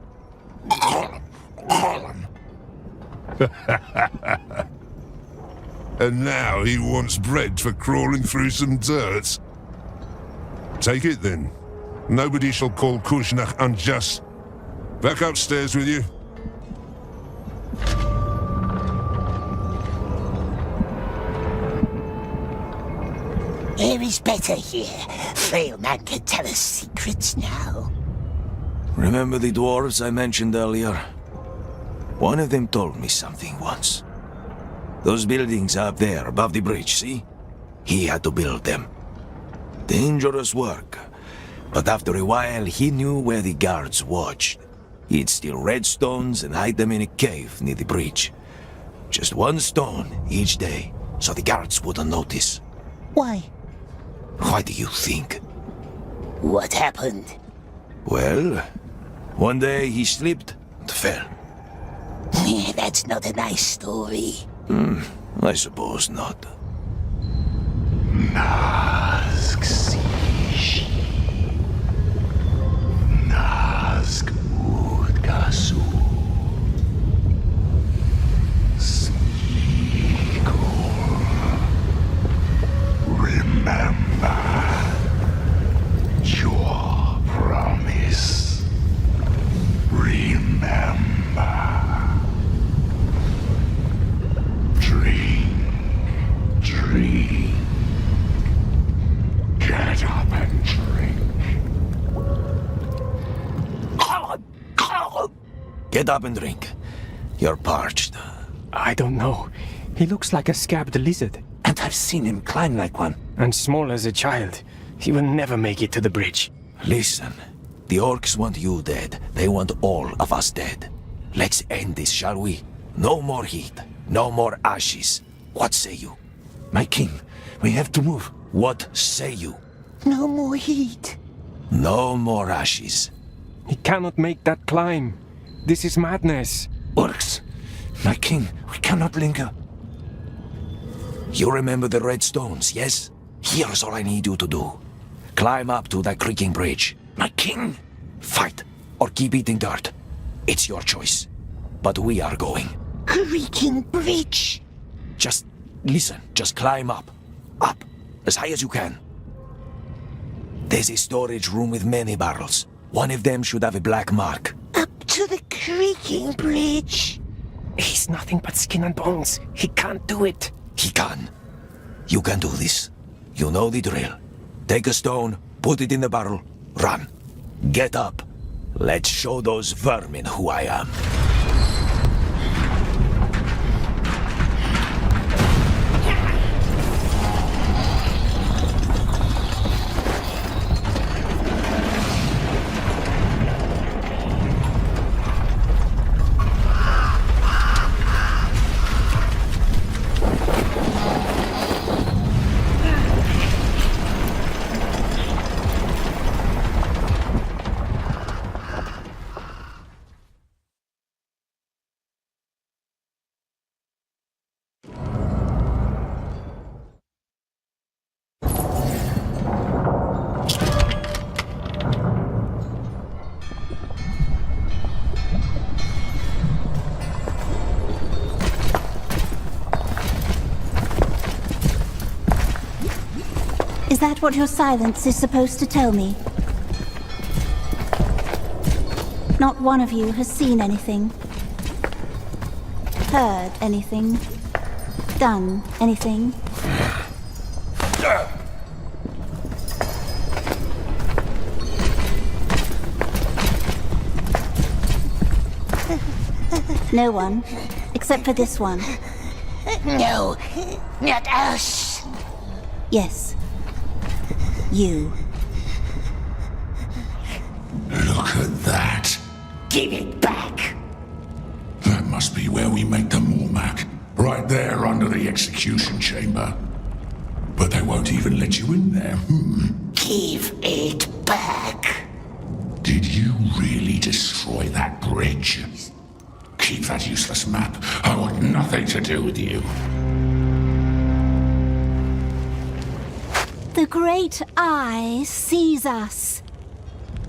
And now he wants bread for crawling through some dirt. Take it then. Nobody shall call Kushnach unjust. Back upstairs with you. Air is better here. Frail man can tell us secrets now. Remember the dwarves I mentioned earlier? One of them told me something once. Those buildings up there above the bridge, see? He had to build them. Dangerous work. But after a while, he knew where the guards watched. He'd steal redstones and hide them in a cave near the bridge. Just one stone each day, so the guards wouldn't notice. Why? Why do you think? What happened? Well, one day he slipped and fell. That's not a nice story. I suppose not. Nazg Sishi. Nazg Udgasu. Sishi. Get up and drink. You're parched. I don't know. He looks like a scabbed lizard. And I've seen him climb like one. And small as a child. He will never make it to the bridge. Listen, the orcs want you dead. They want all of us dead. Let's end this, shall we? No more heat. No more ashes. What say you? My king, we have to move. What say you? No more heat. No more ashes. He cannot make that climb. This is madness. Orcs, my king, we cannot linger. You remember the red stones, yes? Here's all I need you to do. Climb up to that creaking bridge. My king! Fight, or keep eating dirt. It's your choice. But we are going. Creaking bridge. Just listen, just climb up. Up, as high as you can. There's a storage room with many barrels. One of them should have a black mark. Up to the creaking bridge. He's nothing but skin and bones. He can't do it. He can. You can do this. You know the drill. Take a stone, put it in the barrel, run. Get up. Let's show those vermin who I am. Is that what your silence is supposed to tell me? Not one of you has seen anything, heard anything, done anything. No one, except for this one. No, not us. Yes. You. Look at that. Give it back. That must be where we make the Mormac. Right there under the execution chamber. But they won't even let you in there. Give it back. Did you really destroy that bridge? Keep that useless map. I want nothing to do with you. The Great Eye sees us.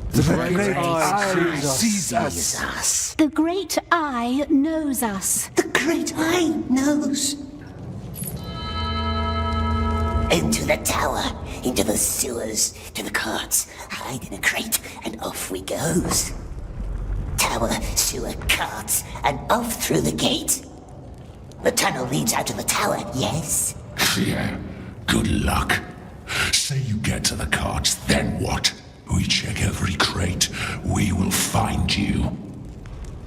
The Great Eye sees us. The Great Eye knows us. The Great Eye knows. Into the tower, into the sewers, to the carts, hide in a crate, and off we goes. Tower, sewer, carts, and off through the gate. The tunnel leads out to the tower, yes? Yeah, good luck. Say you get to the carts, then what? We check every crate. We will find you.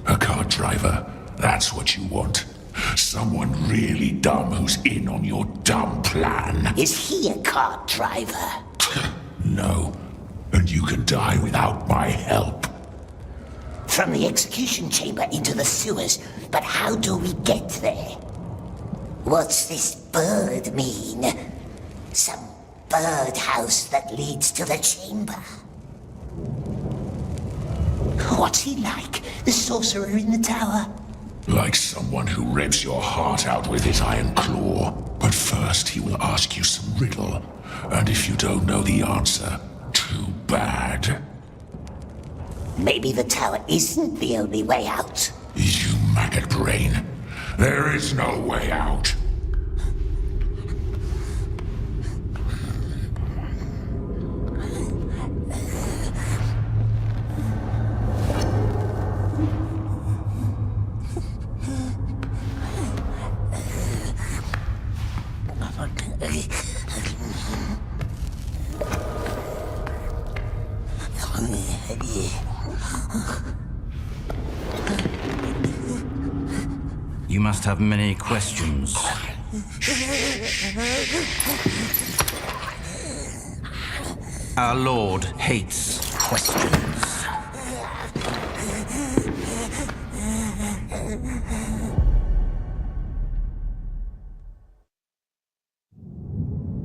A cart driver, that's what you want. Someone really dumb who's in on your dumb plan. Is he a cart driver? No, and you can die without my help. From the execution chamber into the sewers, but how do we get there? What's this bird mean? Some birdhouse that leads to the chamber. What's he like, the sorcerer in the tower? Like someone who rips your heart out with his iron claw. But first he will ask you some riddle. And if you don't know the answer, too bad. Maybe the tower isn't the only way out. You maggot brain. There is no way out. You must have many questions. Our Lord hates questions.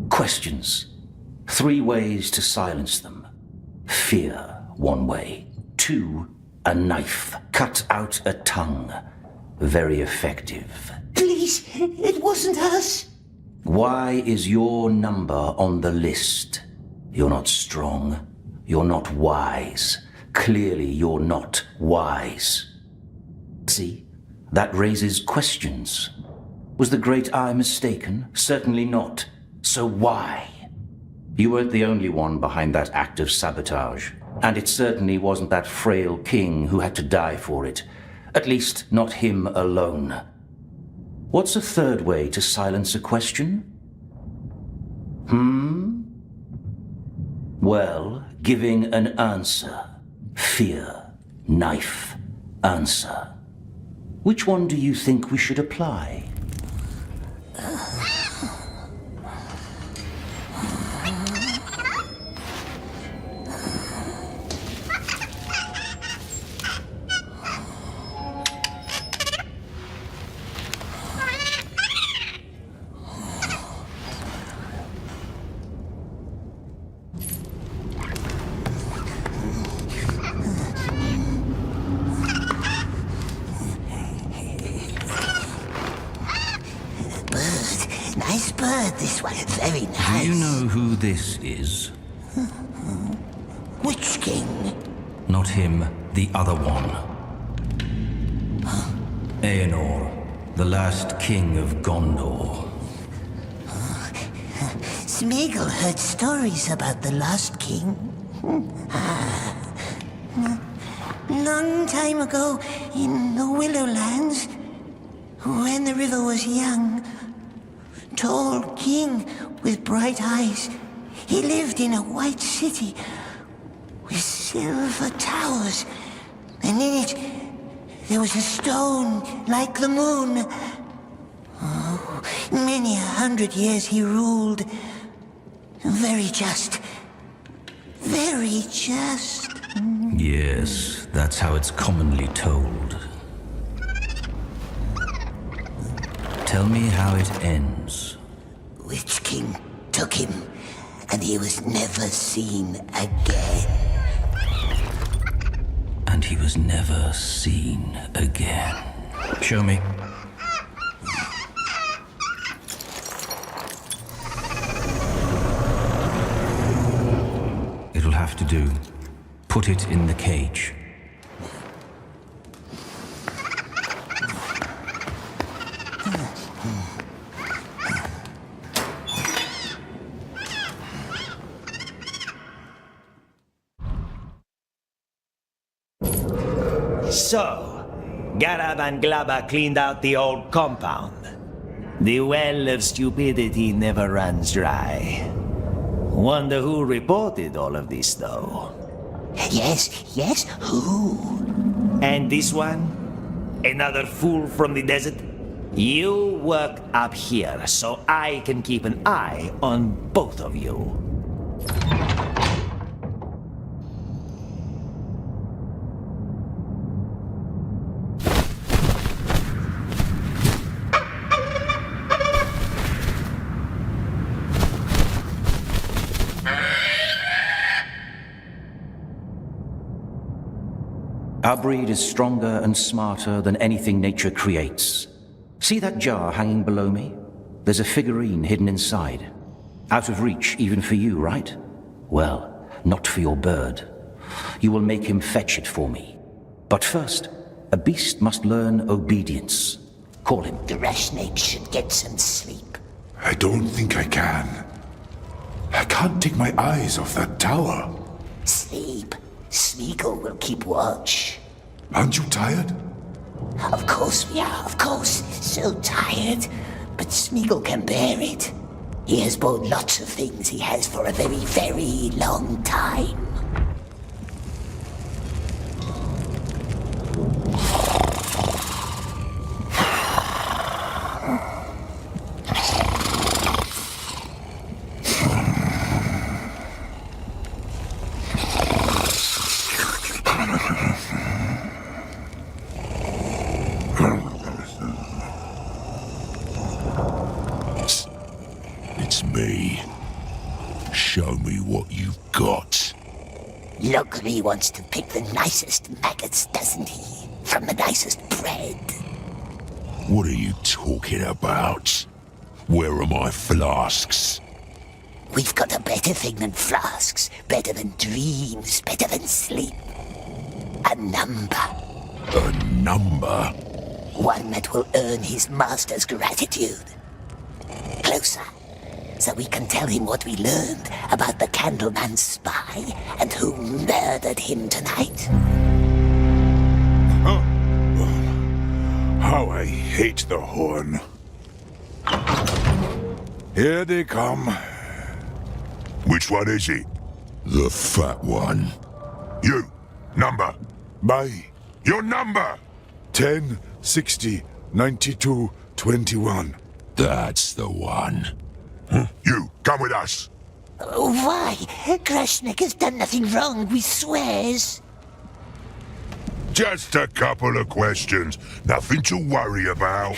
Questions. 3 ways to silence them. Fear, 1 way. 2, a knife. Cut out a tongue. Very effective. Please, it wasn't us. Why is your number on the list? You're not strong. You're not wise. Clearly, you're not wise. See? That raises questions. Was the Great Eye mistaken? Certainly not. So why? You weren't the only one behind that act of sabotage. And it certainly wasn't that frail king who had to die for it. At least, not him alone. What's a 3rd way to silence a question? Well, giving an answer. Fear, knife, answer. Which one do you think we should apply? Nice bird, this one. Very nice. Do you know who this is? Which king? Not him, the other one. Aenor, the last king of Gondor. Smeagol heard stories about the lost king. Long time ago, in the Willowlands, when the river was young, tall king with bright eyes. He lived in a white city with silver towers, and in it there was a stone like the moon. Oh, many 100 years he ruled. Very just. Very just. Yes, that's how it's commonly told. Tell me how it ends. Witch King took him, and he was never seen again. And he was never seen again. Show me. It'll have to do. Put it in the cage. So, Garab and Glaba cleaned out the old compound. The well of stupidity never runs dry. Wonder who reported all of this, though. Yes, who? And this one? Another fool from the desert? You work up here, so I can keep an eye on both of you. Our breed is stronger and smarter than anything nature creates. See that jar hanging below me? There's a figurine hidden inside. Out of reach even for you, right? Well, not for your bird. You will make him fetch it for me. But first, a beast must learn obedience. Call him. The Rashnake should get some sleep. I don't think I can. I can't take my eyes off that tower. Sleep. Smeagol will keep watch. Aren't you tired? Of course we are, of course. So tired. But Smeagol can bear it. He has bought lots of things he has for a very, very long time. That's me. Show me what you've got. Locally wants to pick the nicest maggots, doesn't he? From the nicest bread. What are you talking about? Where are my flasks? We've got a better thing than flasks, better than dreams, better than sleep. A number. A number? One that will earn his master's gratitude. Closer, so we can tell him what we learned about the Candleman's spy and who murdered him tonight. How I hate the horn. Here they come. Which one is it? The fat one. You. Number. Your number! 10, 60, 92, 21. That's the one. You, come with us. Why? Grashnik has done nothing wrong, we swears. Just a couple of questions. Nothing to worry about.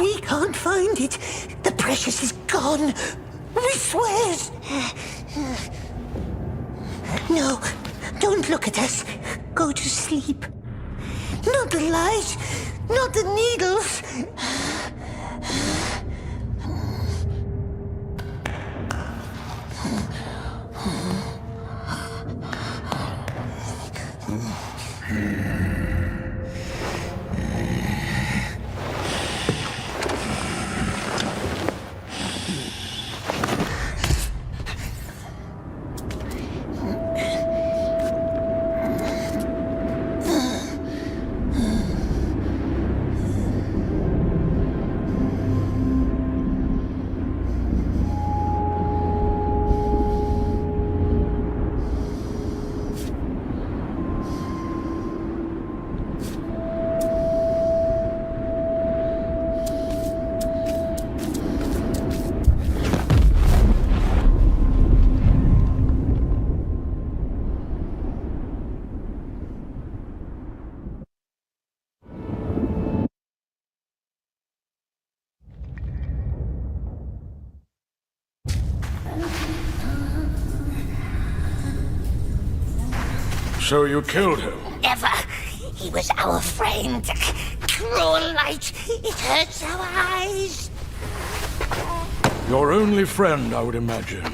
We can't find it. The precious is gone. We swears. No, don't look at us. Go to sleep. Not the light, not the needles. So you killed him? Never. He was our friend. Cruel light. It hurts our eyes. Your only friend, I would imagine.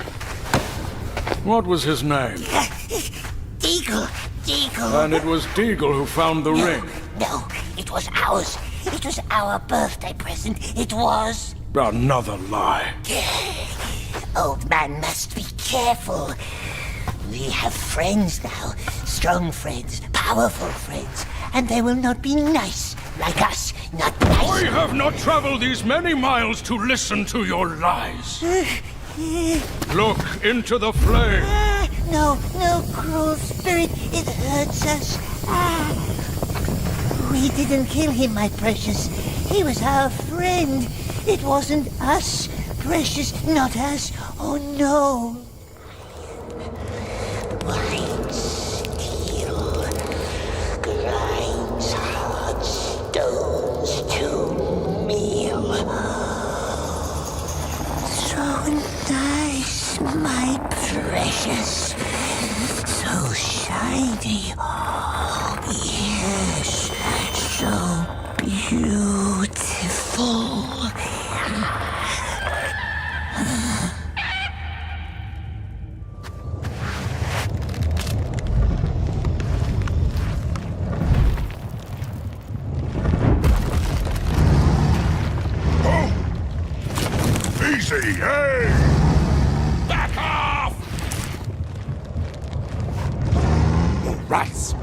What was his name? Deagle. Deagle. And it was Deagle who found the ring. No, it was ours. It was our birthday present. It was. Another lie. Old man must be careful. We have friends now. Strong friends, powerful friends. And they will not be nice like us. Not nice. I have not traveled these many miles to listen to your lies. Look into the flame. No, cruel spirit. It hurts us. We didn't kill him, my precious. He was our friend. It wasn't us, precious, not us. Oh no. White steel grinds hard stones to meal. So nice, my precious. So shiny. Oh, yes. So beautiful. Easy, hey! Back off! All right.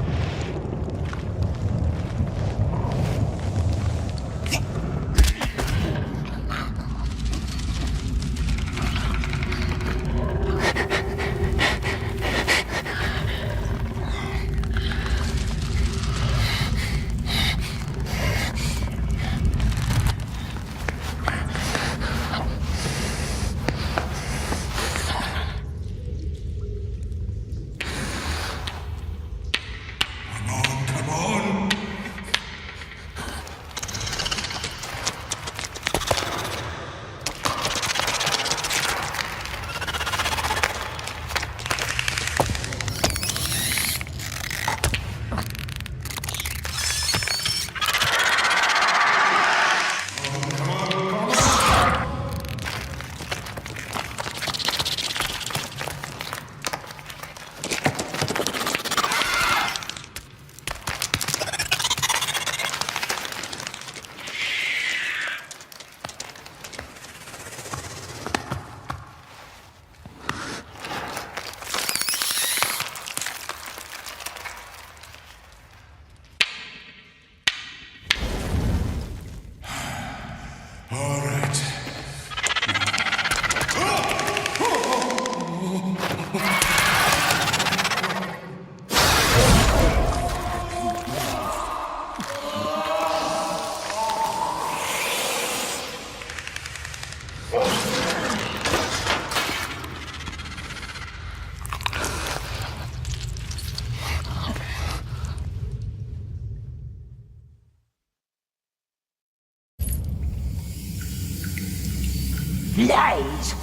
Lies.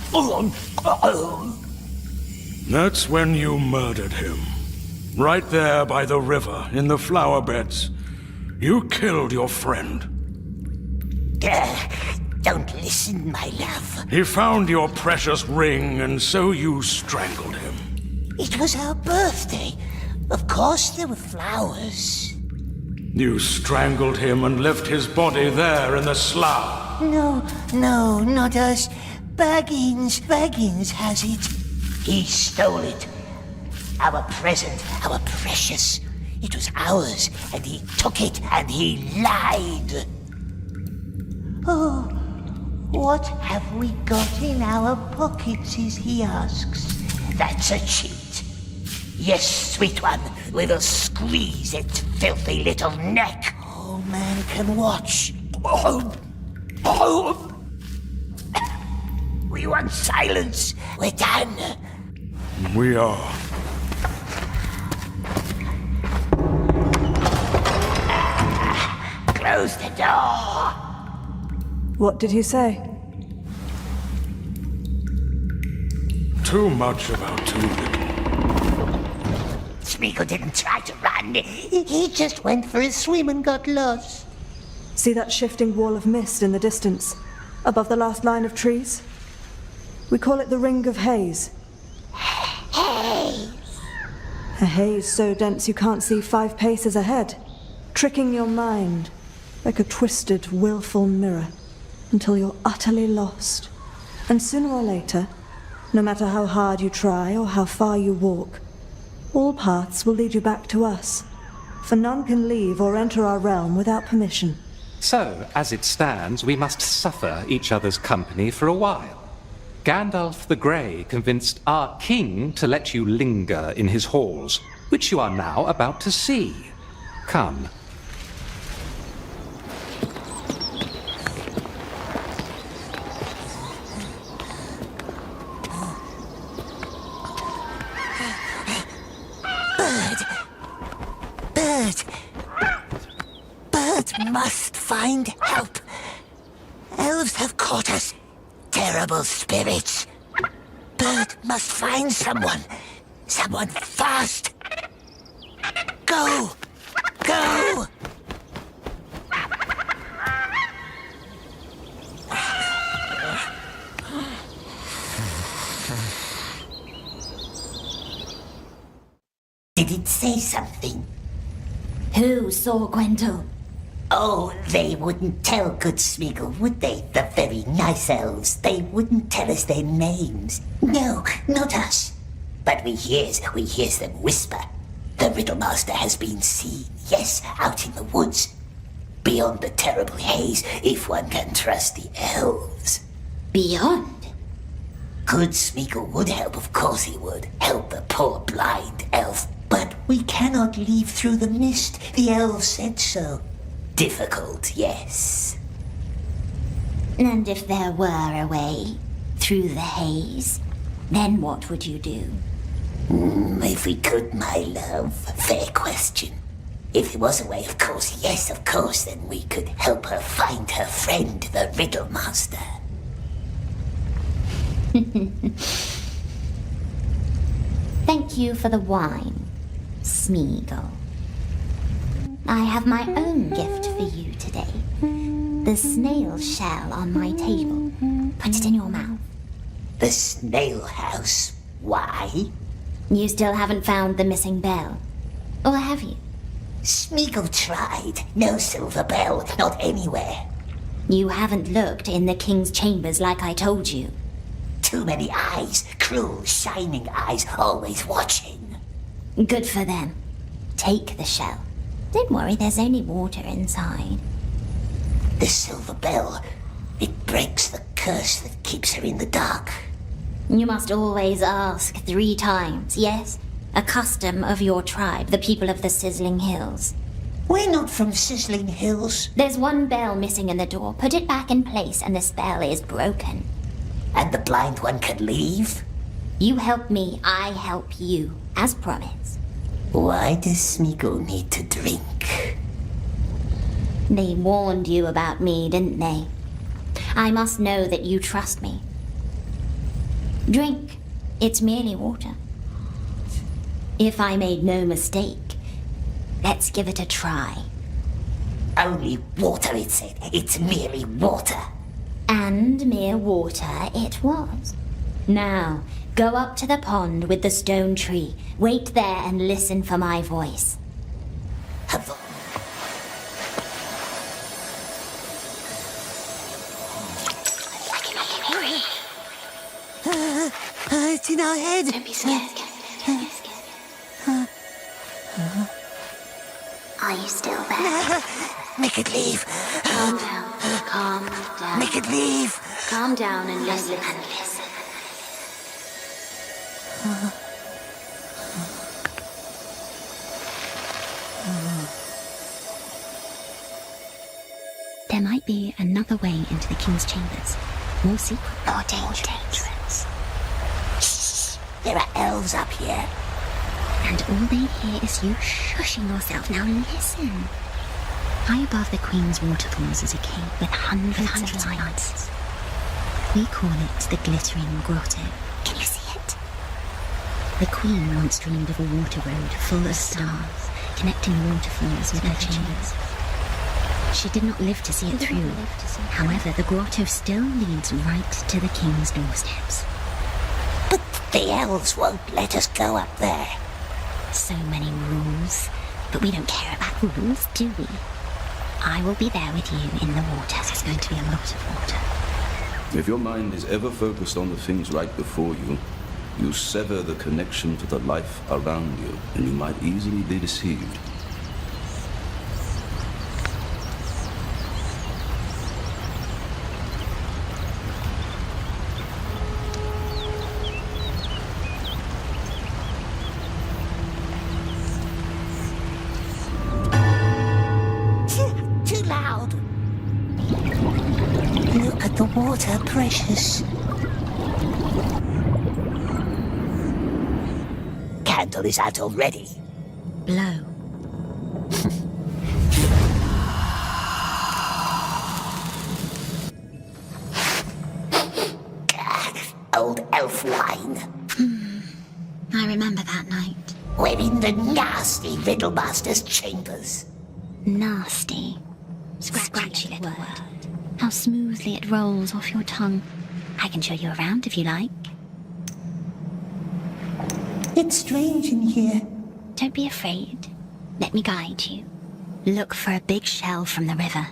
That's when you murdered him. Right there by the river, in the flower beds. You killed your friend. Don't listen, my love. He found your precious ring, and so you strangled him. It was our birthday. Of course there were flowers. You strangled him and left his body there in the slough. No, not us. Baggins has it. He stole it. Our present, our precious. It was ours, and he took it, and he lied. Oh, what have we got in our pockets, he asks. That's a cheat. Yes, sweet one, we will squeeze its filthy little neck. Oh, man can watch. We want silence. We're done. We are. Close the door. What did he say? Too much about too little. Smeagol didn't try to run. He just went for a swim and got lost. See that shifting wall of mist in the distance, above the last line of trees? We call it the Ring of Haze. Haze. A haze so dense you can't see 5 paces ahead, tricking your mind like a twisted, willful mirror until you're utterly lost. And sooner or later, no matter how hard you try or how far you walk, all paths will lead you back to us, for none can leave or enter our realm without permission. So, as it stands, we must suffer each other's company for a while. Gandalf the Grey convinced our king to let you linger in his halls, which you are now about to see. Come. Bird must find help. Elves have caught us. Terrible spirits. Bird must find someone. Someone fast. Go! Go! Did it say something? Who saw Gwendol? Oh, they wouldn't tell good Smeagol, would they? The very nice elves. They wouldn't tell us their names. No, not us. But we hears them whisper. The Riddlemaster has been seen, yes, out in the woods. Beyond the terrible haze, if one can trust the elves. Beyond? Good Smeagol would help, of course he would. Help the poor blind elf. But we cannot leave through the mist. The elves said so. Difficult, yes. And if there were a way through the haze, then what would you do? If we could, my love. Fair question. If there was a way, of course, yes, of course, then we could help her find her friend, the Riddlemaster. Thank you for the wine, Smeagol. I have my own gift for you today. The snail shell on my table. Put it in your mouth. The snail house? Why? You still haven't found the missing bell. Or have you? Smeagol tried. No silver bell. Not anywhere. You haven't looked in the king's chambers like I told you. Too many eyes. Cruel, shining eyes, always watching. Good for them. Take the shell. Don't worry, there's only water inside. The silver bell. It breaks the curse that keeps her in the dark. You must always ask 3 times, yes? A custom of your tribe, the people of the Sizzling Hills. We're not from Sizzling Hills. There's one bell missing in the door. Put it back in place and the spell is broken. And the blind one can leave? You help me, I help you, as promised. Why does Smeagol need to drink? They warned you about me, didn't they? I must know that you trust me. Drink. It's merely water. If I made no mistake, let's give it a try. Only water, it said. It's merely water. And mere water it was. Now, go up to the pond with the stone tree. Wait there and listen for my voice. It's in our head. Don't be scared. Are you still there? Make it leave. Calm down. Calm down. Make it leave. Calm down and listen. There might be another way into the king's chambers. More secret. More dangerous. Shh. There are elves up here. And all they hear is you shushing yourself. Now listen. High above the Queen's waterfalls is a cave with hundreds of lights. We call it the Glittering Grotto. Can you see it? The Queen once dreamed of a water road full of stars, connecting waterfalls with her chambers. She did not live to see it through. However, the grotto still leads right to the King's doorsteps. But the elves won't let us go up there. So many rules, but we don't care about rules, do we? I will be there with you in the water. There's going to be a lot of water. If your mind is ever focused on the things right before you, you sever the connection to the life around you, and you might easily be deceived. Too loud. Look at the water, precious. Candle is out already. Blow. Old elf wine. I remember that night. We're in the nasty Riddlemaster's chambers. Nasty. Scratchy little word. How smoothly it rolls off your tongue. I can show you around if you like. It's strange in here. Don't be afraid. Let me guide you. Look for a big shell from the river.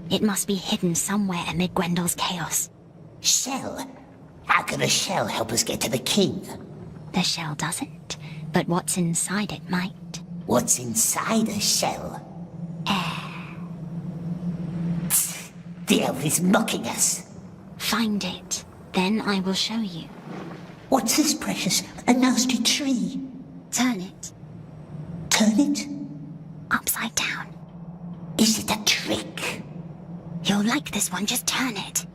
It must be hidden somewhere amid Gwendel's chaos. Shell? How can a shell help us get to the king? The shell doesn't, but what's inside it might. What's inside a shell? Air. The elf is mocking us. Find it, then I will show you. What's this, precious? A nasty tree. Turn it. Turn it? Upside down. Is it a trick? You'll like this one, just turn it.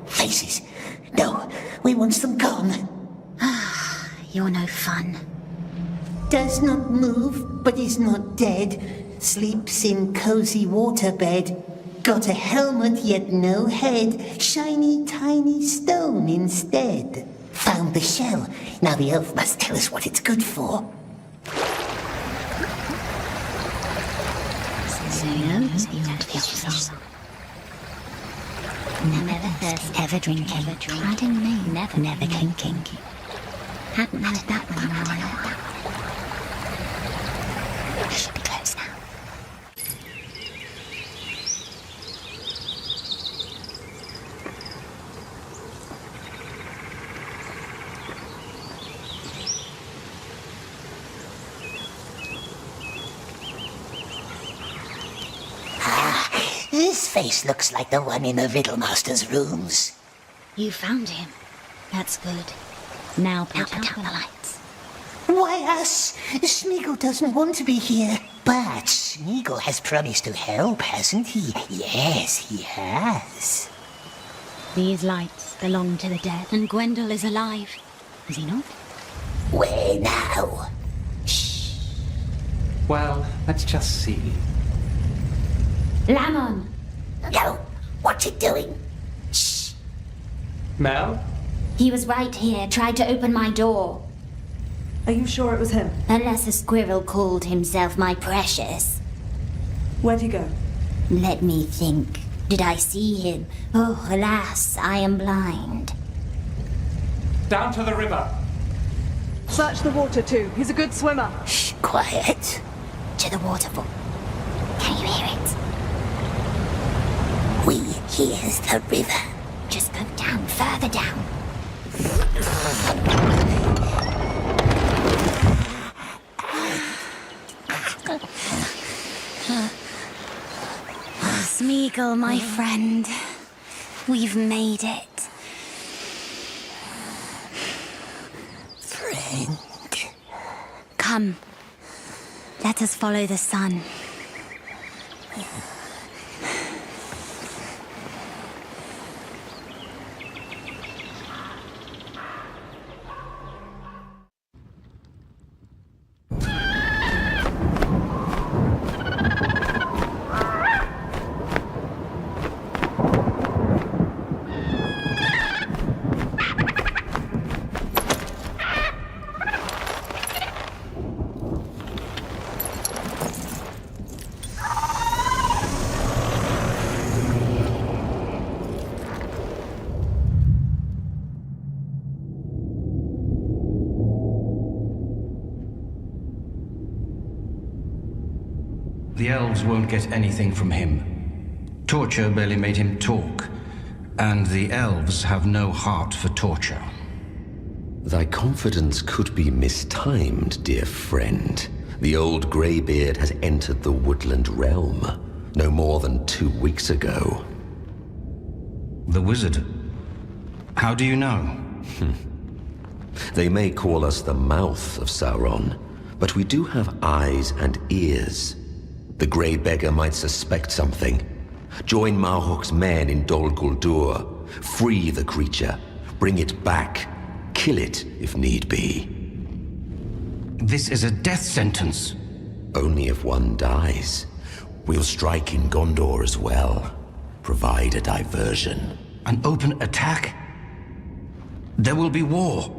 Faces. No, we want them gone. You're no fun. Does not move, but is not dead. Sleeps in cozy waterbed. Got a helmet, yet no head. Shiny, tiny stone instead. Found the shell. Now the elf must tell us what it's good for. So loads beyond the office. Never thirst, ever drinking. Clad in name, never clinking. Hadn't heard that one in a while. I should be close now. This face looks like the one in the Riddlemaster's rooms. You found him. That's good. Now put out the lights. Why us? Smeagol doesn't want to be here. But Smeagol has promised to help, hasn't he? Yes, he has. These lights belong to the dead, and Gwendol is alive. Is he not? Where now? Shh. Well, let's just see. Lamon! No, what's it doing? Shh. Mel? He was right here, tried to open my door. Are you sure it was him? Unless a squirrel called himself my precious. Where'd he go? Let me think. Did I see him? Oh, alas, I am blind. Down to the river. Search the water too. He's a good swimmer. Shh, quiet. To the waterfall. Can you hear it? We hear the river. Just go down, further down. Smeagol, my friend. We've made it. Friend. Come. Let us follow the sun. The elves won't get anything from him. Torture barely made him talk, and the elves have no heart for torture. Thy confidence could be mistimed, dear friend. The old greybeard has entered the woodland realm no more than 2 weeks ago. The wizard? How do you know? They may call us the mouth of Sauron, but we do have eyes and ears. The Grey Beggar might suspect something. Join Marhok's men in Dol Guldur. Free the creature. Bring it back. Kill it, if need be. This is a death sentence. Only if one dies. We'll strike in Gondor as well. Provide a diversion. An open attack? There will be war.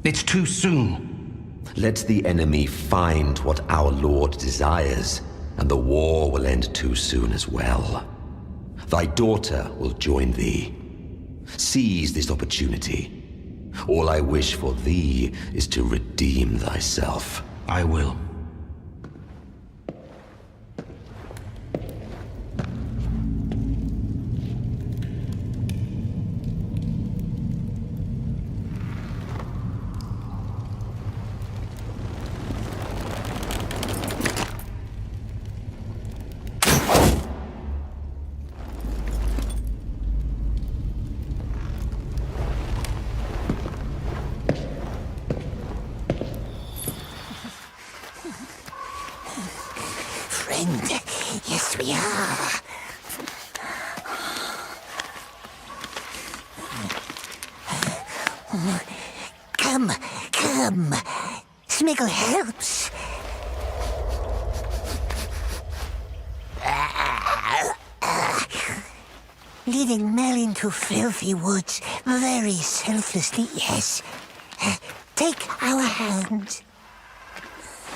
It's too soon. Let the enemy find what our Lord desires, and the war will end too soon as well. Thy daughter will join thee. Seize this opportunity. All I wish for thee is to redeem thyself. I will. Yes, we are. Come. Smeagol helps. Leading Mel into filthy woods, very selflessly, yes. Take our hand.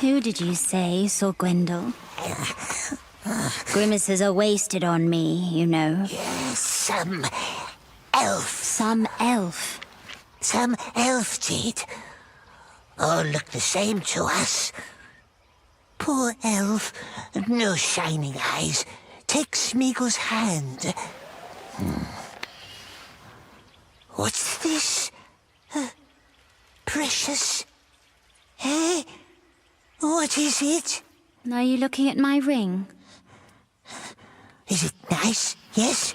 Who did you say saw Gwendol? Grimaces are wasted on me, you know. Yes, some elf. Some elf? Some elf did. All look the same to us. Poor elf, no shining eyes. Take Smeagol's hand. What's this? Precious? Eh? What is it? Are you looking at my ring? Is it nice? Yes?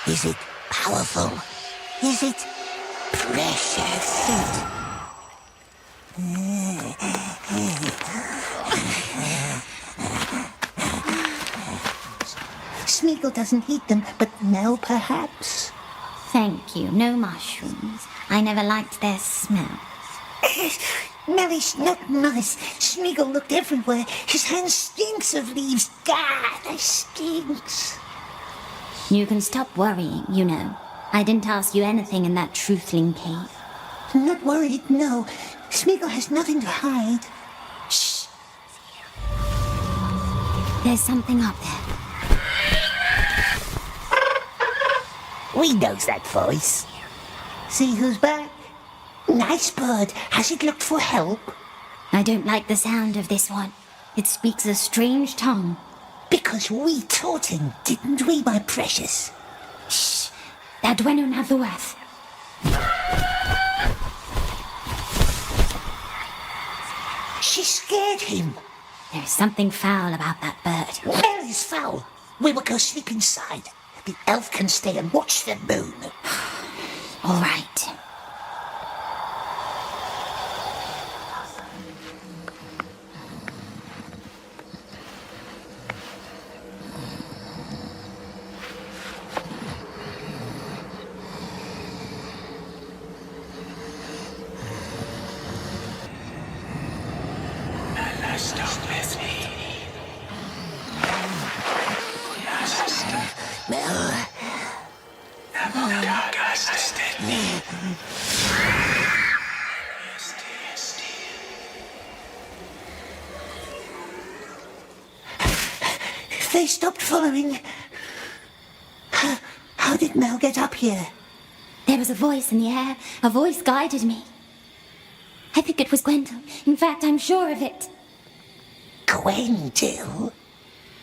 Is it powerful? Is it precious? Smeagol doesn't eat them, but Mel perhaps. Thank you. No mushrooms. I never liked their smell. Melly's not nice. Smeagol looked everywhere. His hand stinks of leaves. God, it stinks. You can stop worrying, you know. I didn't ask you anything in that truthling cave. Not worried, no. Smeagol has nothing to hide. Shh. There's something up there. We knows that voice. See who's back? Nice bird. Has it looked for help? I don't like the sound of this one. It speaks a strange tongue. Because we taught him, didn't we, my precious? Shh. That Dwenon have the worth. She scared him. There's something foul about that bird. Where is foul? We will go sleep inside. The elf can stay and watch the moon. All right. They stopped following. How did Mel get up here? There was a voice in the air. A voice guided me. I think it was Gwendol. In fact, I'm sure of it. Go Gwendil?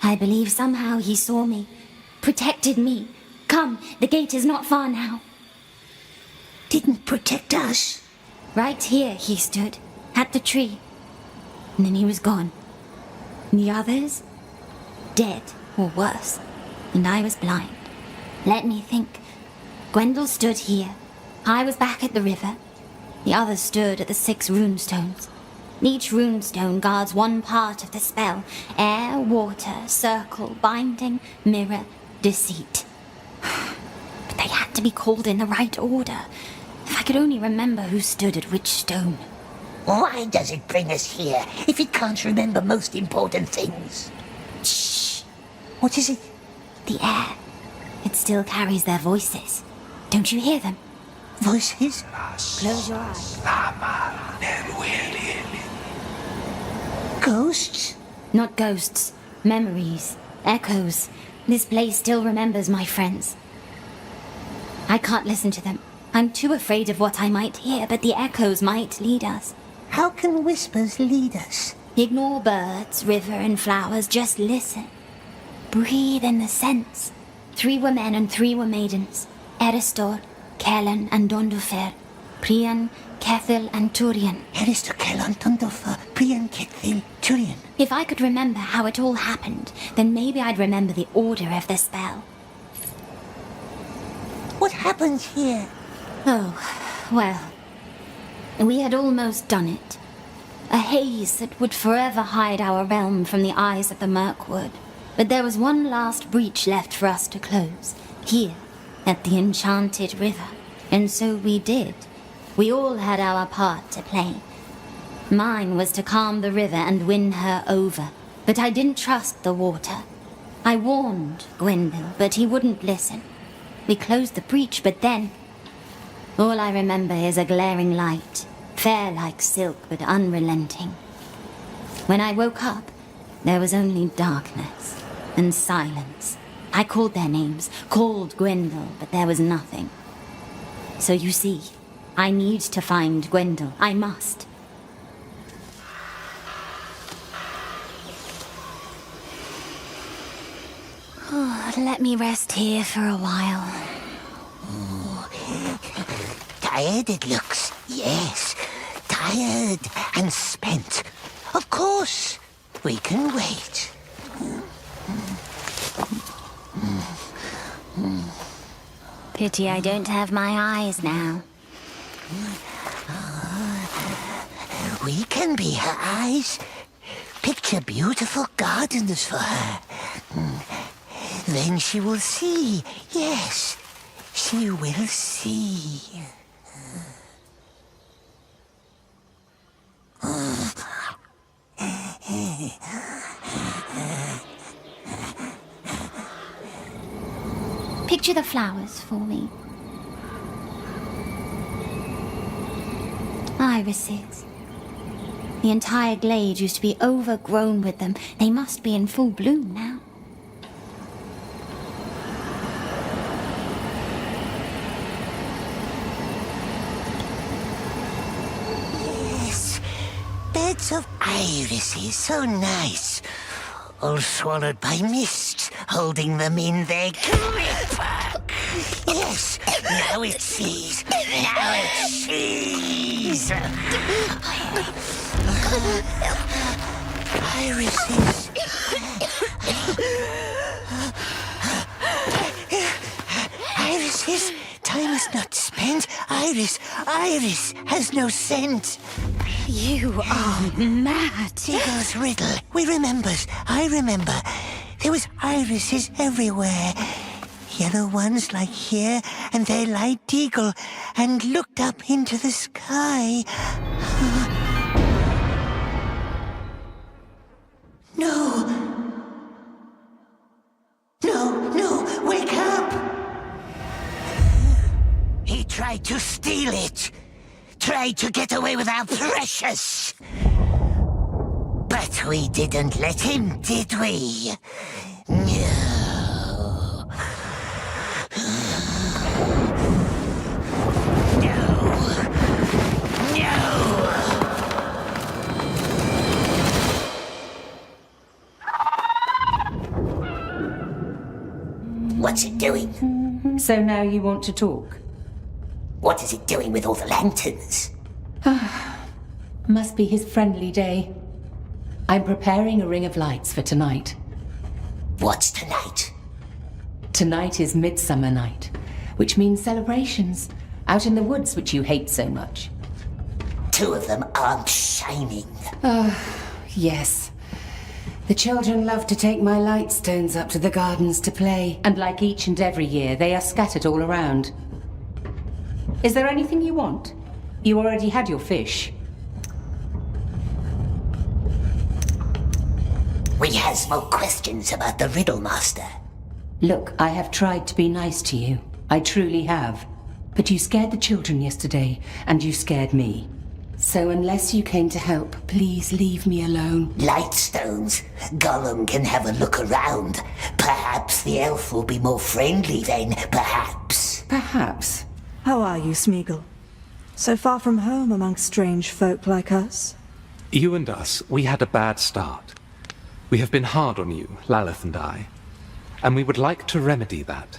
I believe somehow he saw me, protected me. Come, the gate is not far now. Didn't protect us? Right here he stood, at the tree. And then he was gone. The others? Dead, or worse. And I was blind. Let me think. Gwendil stood here. I was back at the river. The others stood at the 6 runestones. Each runestone guards one part of the spell. Air, water, circle, binding, mirror, deceit. But they had to be called in the right order. If I could only remember who stood at which stone. Why does it bring us here if it can't remember most important things? Shh! What is it? The air. It still carries their voices. Don't you hear them? Voices? Close your eyes. Ghosts? Not ghosts. Memories. Echoes. This place still remembers my friends. I can't listen to them. I'm too afraid of what I might hear, but the echoes might lead us. How can whispers lead us? Ignore birds, river, and flowers. Just listen. Breathe in the scents. 3 were men and 3 were maidens. Eristor, Kellen, and Dondofer. Prian, Kethil, and Turian. Eristor, Kellen, Dondofer, Prian, Kethil, Turian. If I could remember how it all happened, then maybe I'd remember the order of the spell. What happened here? Oh, well, we had almost done it. A haze that would forever hide our realm from the eyes of the Mirkwood. But there was one last breach left for us to close, here, at the Enchanted River. And so we did. We all had our part to play. Mine was to calm the river and win her over. But I didn't trust the water. I warned Gwendil, but he wouldn't listen. We closed the breach, but then... all I remember is a glaring light, fair like silk but unrelenting. When I woke up, there was only darkness and silence. I called their names, called Gwendil, but there was nothing. So you see, I need to find Gwendil. I must. Oh, let me rest here for a while. Tired it looks, yes. Tired and spent. Of course, we can wait. Pity I don't have my eyes now. We can be her eyes. Picture beautiful gardens for her. Then she will see, yes, she will see. Picture the flowers for me. Irises. The entire glade used to be overgrown with them. They must be in full bloom now. Yes, beds of irises, so nice. All swallowed by mist, holding them in their grip. Yes, now it sees. Now it sees. Irises. Irises. Time is not spent. Iris has no scent. You are mad. Deagle's riddle. We remembers. I remember. There was irises everywhere. Yellow ones like here, and they light Deagle, and looked up into the sky. No. No, wake up! He tried to steal it. Tried to get away with our precious. But we didn't let him, did we? No. What's it doing? So now you want to talk? What is it doing with all the lanterns? Must be his friendly day. I'm preparing a ring of lights for tonight. What's tonight? Tonight is Midsummer Night, which means celebrations out in the woods, which you hate so much. 2 of them aren't shining. Yes. The children love to take my light stones up to the gardens to play, and like each and every year, they are scattered all around. Is there anything you want? You already had your fish. We has more questions about the Riddle Master. Look, I have tried to be nice to you. I truly have. But you scared the children yesterday, and you scared me. So unless you came to help, please leave me alone. Lightstones. Gollum can have a look around. Perhaps the elf will be more friendly then, perhaps. Perhaps. How are you, Smeagol? So far from home amongst strange folk like us? You and us, we had a bad start. We have been hard on you, Lalith and I. And we would like to remedy that.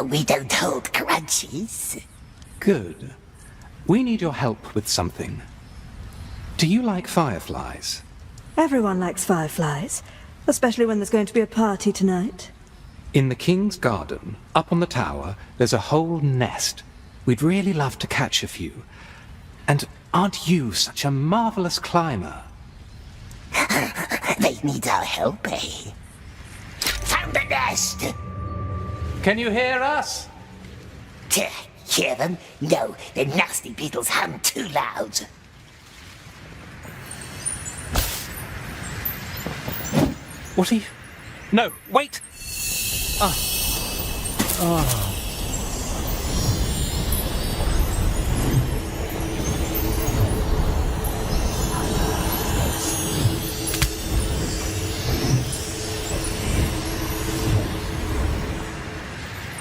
We don't hold grudges. Good. We need your help with something. Do you like fireflies? Everyone likes fireflies, especially when there's going to be a party tonight. In the King's Garden, up on the tower, there's a whole nest. We'd really love to catch a few. And aren't you such a marvelous climber? They need our help, eh? Found the nest! Can you hear us? Hear them? No, the nasty beetles hum too loud. What are you... No, wait!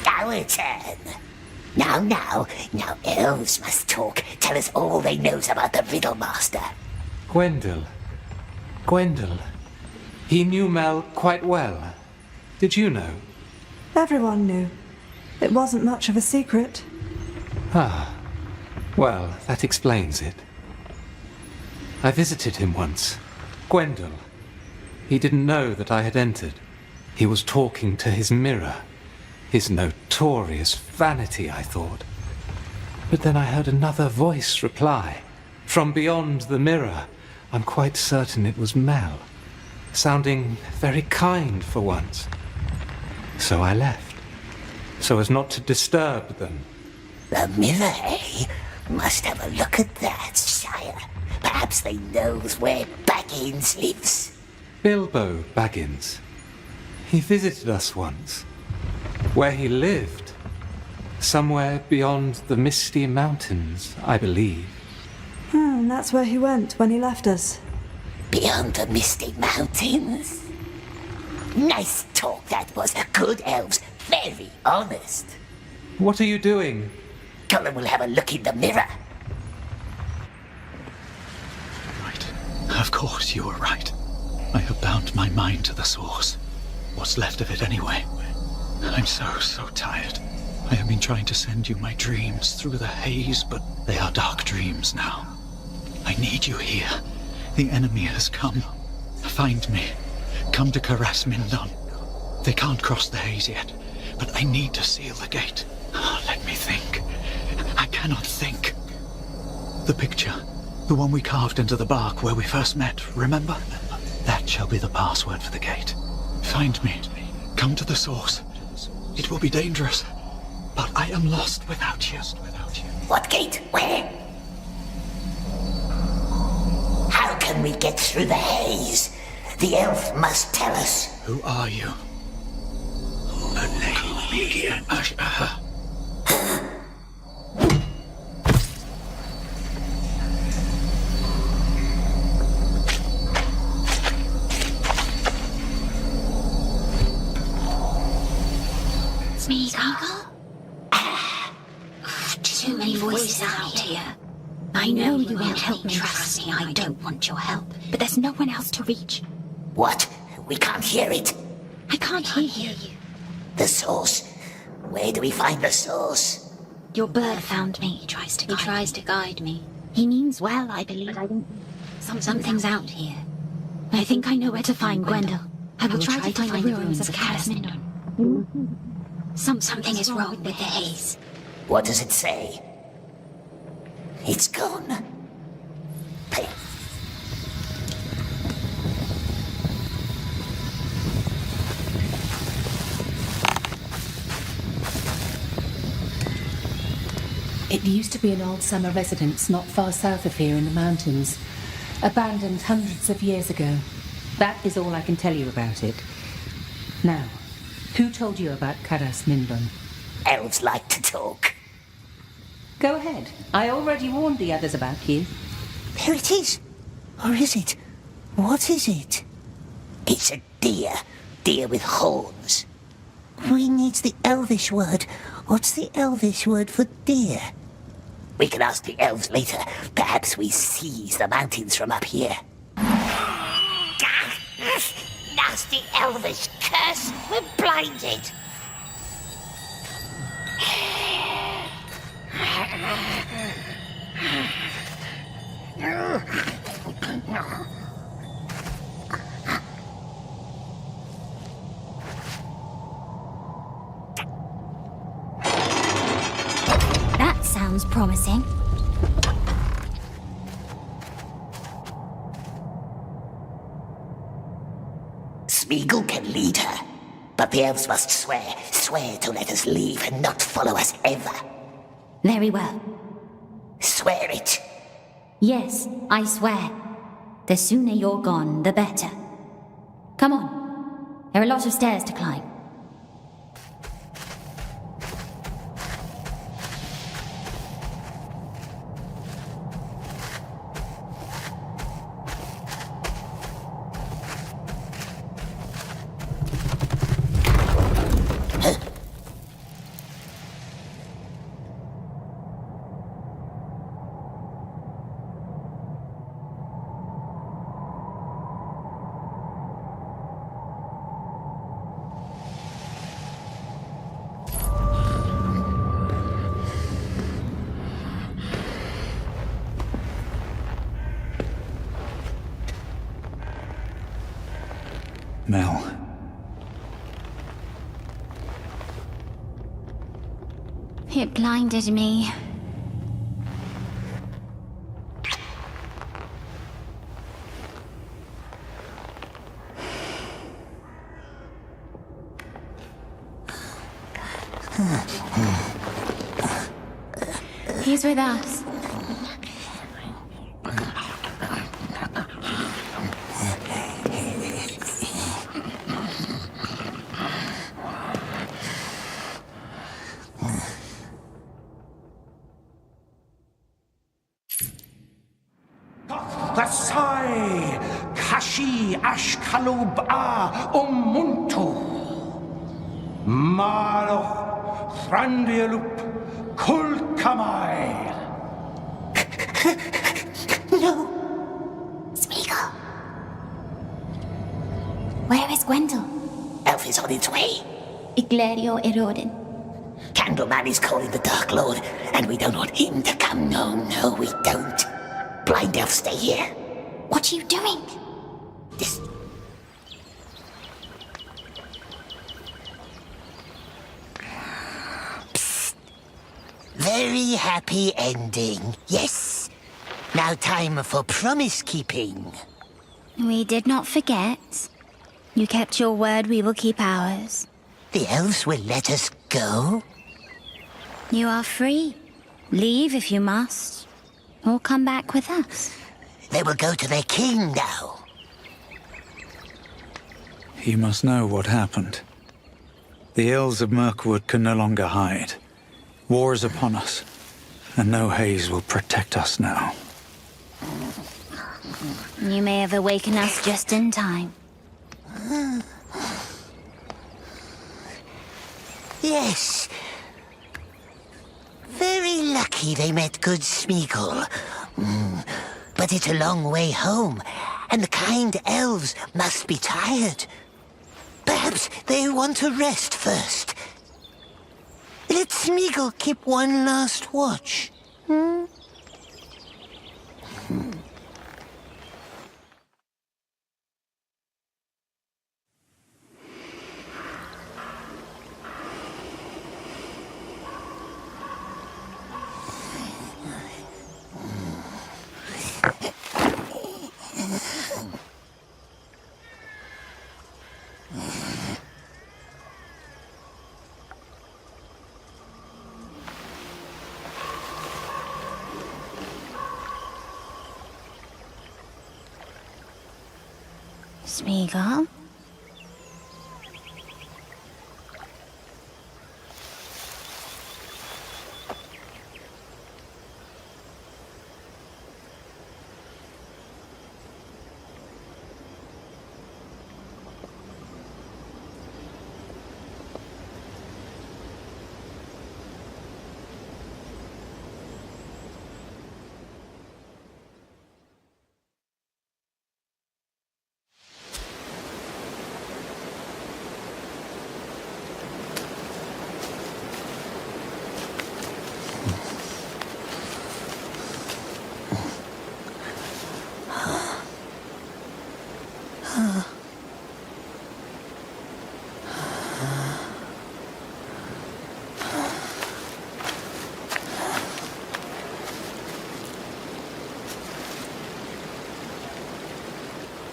Our turn. Now, elves must talk. Tell us all they knows about the Riddle Master. Gwendol. He knew Mel quite well. Did you know? Everyone knew. It wasn't much of a secret. Well, that explains it. I visited him once. Gwendol. He didn't know that I had entered. He was talking to his mirror. His notorious vanity, I thought. But then I heard another voice reply. From beyond the mirror. I'm quite certain it was Mel. Sounding very kind for once. So I left. So as not to disturb them. The mirror, eh? Must have a look at that, sire. Perhaps they knows where Baggins lives. Bilbo Baggins. He visited us once. Where he lived. Somewhere beyond the Misty Mountains, I believe. That's where he went when he left us. Beyond the Misty Mountains? Nice talk that was. Good elves. Very honest. What are you doing? Gollum will have a look in the mirror. Right. Of course you were right. I have bound my mind to the source. What's left of it anyway. I'm so tired. I have been trying to send you my dreams through the haze, but they are dark dreams now. I need you here. The enemy has come. Find me. Come to Caras Mindon. They can't cross the haze yet, but I need to seal the gate. Let me think. I cannot think. The picture. The one we carved into the bark where we first met, remember? That shall be the password for the gate. Find me. Come to the source. It will be dangerous, but I am lost without you. What gate? Where? How can we get through the haze? The elf must tell us. Who are you? Smeagol? Too many voices out here. I know you won't help me. Trust me, I don't want your help. But there's no one else to reach. What? We can't hear it. I can't hear you. The source. Where do we find the source? Your bird found me. He tries to guide me. He means well, I believe. Something's out here. I think I know where to find Gwendol. I will try to find the ruins of Caras Mindon. Something is wrong with the haze. What does it say? It's gone. It used to be an old summer residence not far south of here in the mountains. Abandoned hundreds of years ago. That is all I can tell you about it. Now, who told you about Caras Mindon? Elves like to talk. Go ahead. I already warned the others about you. There it is. Or is it? What is it? It's a deer. Deer with horns. We need the Elvish word. What's the Elvish word for deer? We can ask the elves later. Perhaps we seize the mountains from up here. Nasty Elvish curse! We're blinded! That sounds promising. Smeagol can lead her, but the elves must swear to let us leave and not follow us ever. Very well. Swear it. Yes, I swear. The sooner you're gone, the better. Come on. There are a lot of stairs to climb. Mel. It blinded me. He's with us. Thasai Kashi Ashkalub A Umuntu Maloch Thrandialup Kulkamai. No! Smeagol! Where is Gwendol? Elf is on its way. Iglerio Erodin. Candleman is calling the Dark Lord, and we don't want him to come. No, we don't. Blind Elf, stay here. What are you doing? This... Psst. Very happy ending. Yes. Now time for promise keeping. We did not forget. You kept your word, we will keep ours. The elves will let us go? You are free. Leave if you must. Or come back with us. They will go to their king now. You must know what happened. The Ills of Mirkwood can no longer hide. War is upon us, and no haze will protect us now. You may have awakened us just in time. Yes. Very lucky they met good Smeagol. But it's a long way home, and the kind elves must be tired. Perhaps they want to rest first. Let Smeagol keep one last watch. Smeagol?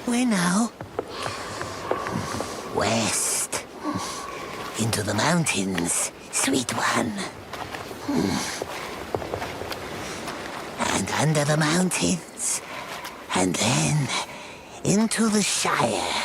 Where now? West. Into the mountains, sweet one. And under the mountains. And then into the Shire.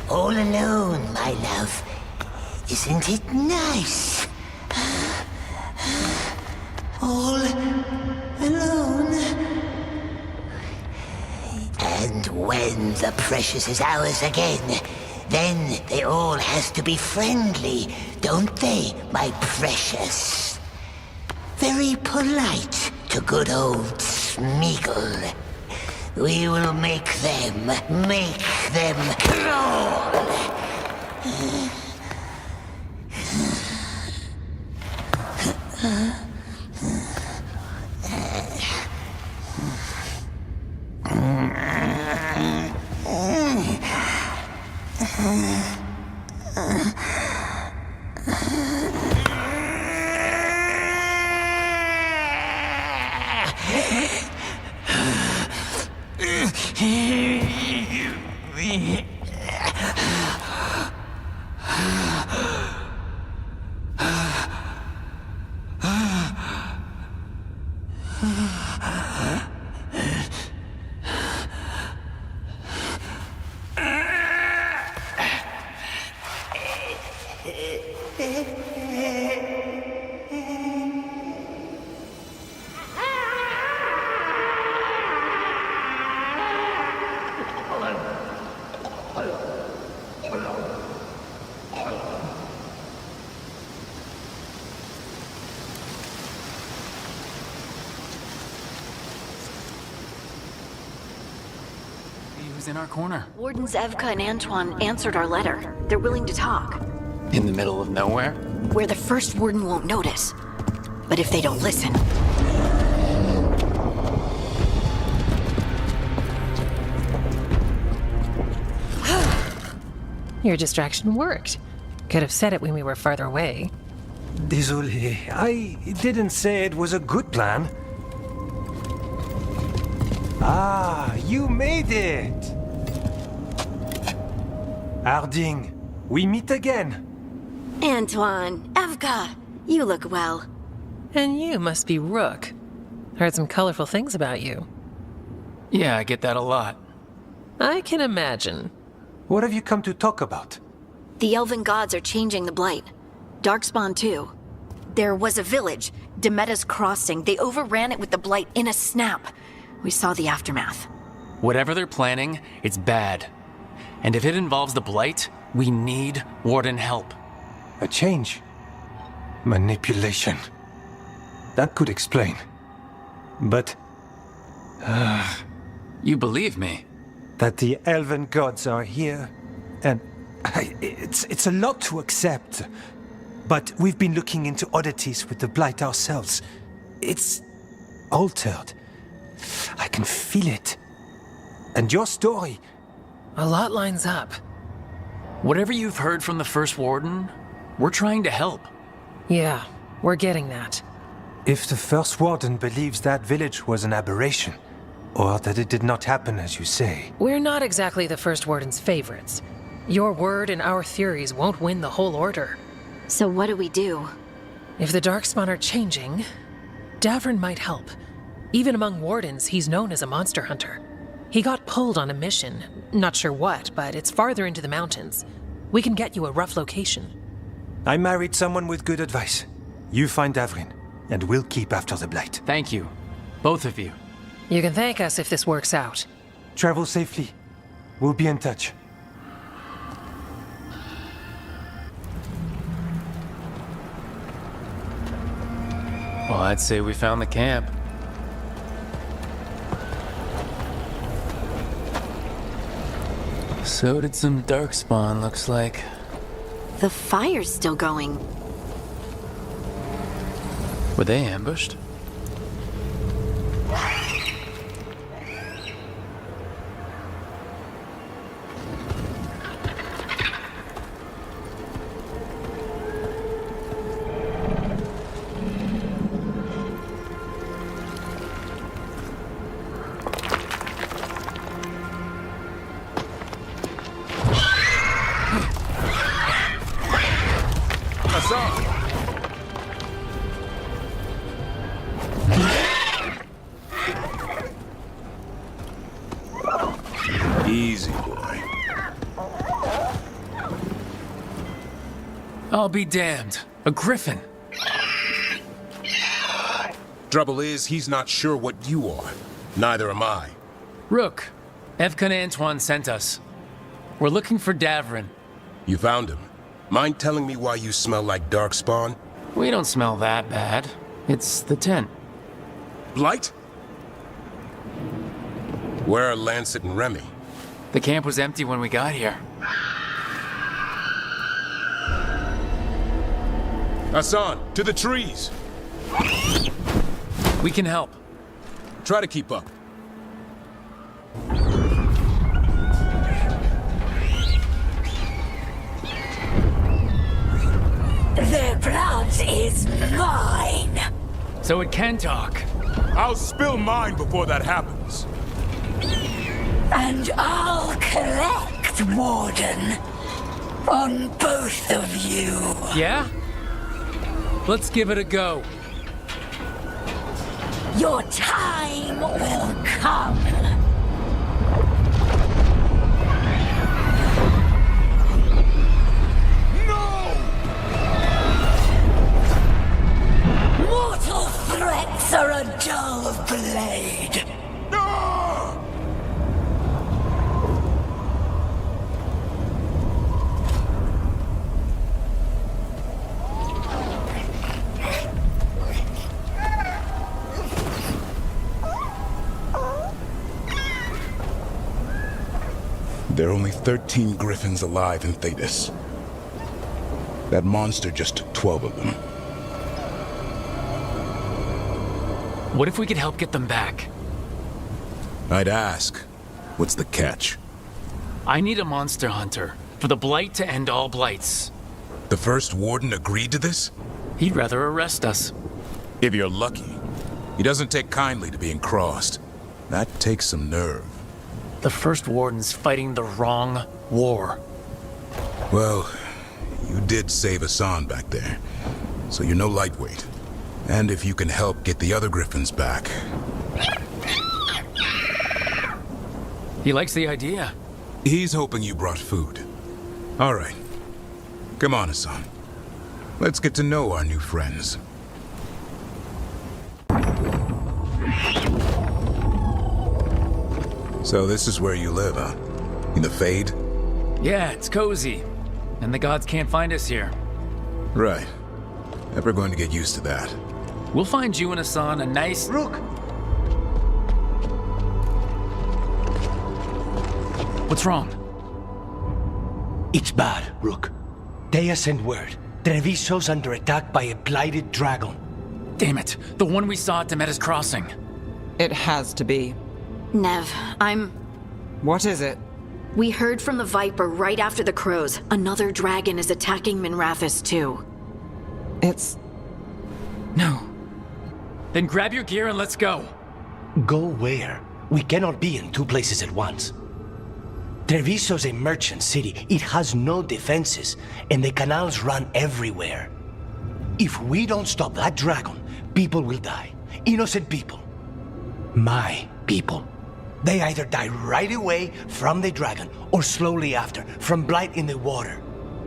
All alone, my love. Isn't it nice? All alone. And when the precious is ours again, then they all has to be friendly, don't they, my precious? Very polite to good old Smeagol. We will make them crawl. who's in our corner. Wardens Evka and Antoine answered our letter. They're willing to talk. In the middle of nowhere? Where the first warden won't notice. But if they don't listen... Your distraction worked. Could have said it when we were farther away. Désolé, I didn't say it was a good plan. Ah, you made it! Harding, we meet again. Antoine, Evka, you look well. And you must be Rook. Heard some colorful things about you. Yeah, I get that a lot. I can imagine. What have you come to talk about? The elven gods are changing the Blight. Darkspawn too. There was a village, Demeda's Crossing. They overran it with the Blight in a snap. We saw the aftermath. Whatever they're planning, it's bad. And if it involves the Blight, we need Warden help. A change. Manipulation. That could explain. But... You believe me? That the elven gods are here, and it's a lot to accept. But we've been looking into oddities with the Blight ourselves. It's altered. I can feel it. And your story... A lot lines up. Whatever you've heard from the First Warden, we're trying to help. Yeah, we're getting that. If the First Warden believes that village was an aberration, or that it did not happen as you say... We're not exactly the First Warden's favorites. Your word and our theories won't win the whole order. So what do we do? If the Darkspawn are changing, Davrin might help. Even among Wardens, he's known as a monster hunter. He got pulled on a mission. Not sure what, but it's farther into the mountains. We can get you a rough location. I married someone with good advice. You find Davrin, and we'll keep after the Blight. Thank you. Both of you. You can thank us if this works out. Travel safely. We'll be in touch. Well, I'd say we found the camp. So did some Darkspawn, looks like. The fire's still going. Were they ambushed? Easy, boy. I'll be damned. A griffin. Trouble is, he's not sure what you are. Neither am I. Rook, Evka and Antoine sent us. We're looking for Davrin. You found him. Mind telling me why you smell like Darkspawn? We don't smell that bad. It's the tent. Blight? Where are Lancet and Remy? The camp was empty when we got here. Hassan, to the trees! We can help. Try to keep up. Their blood is mine! So it can talk. I'll spill mine before that happens. And I'll collect, Warden, on both of you. Yeah? Let's give it a go. Your time will come. Mortal threats are a dull blade. There are only 13 griffins alive in Thetis. That monster just took 12 of them. What if we could help get them back? I'd ask, what's the catch? I need a monster hunter for the Blight to end all blights. The first warden agreed to this? He'd rather arrest us. If you're lucky. He doesn't take kindly to being crossed. That takes some nerve. The first warden's fighting the wrong war. Well, you did save Hassan back there, so you're no lightweight. And if you can help get the other griffins back... He likes the idea. He's hoping you brought food. All right. Come on, Hassan. Let's get to know our new friends. So this is where you live, huh? In the Fade? Yeah, it's cozy. And the gods can't find us here. Right. And we're going to get used to that. We'll find you and Hassan a nice... Rook! What's wrong? It's bad, Rook. Dea sent word. Treviso's under attack by a blighted dragon. Damn it. The one we saw at Demeter's Crossing. It has to be. Nev, What is it? We heard from the Viper right after the Crows. Another dragon is attacking Minrathous too. It's... No. Then grab your gear and let's go. Go where? We cannot be in two places at once. Treviso's a merchant city. It has no defenses, and the canals run everywhere. If we don't stop that dragon, people will die. Innocent people. My people. They either die right away from the dragon, or slowly after, from blight in the water.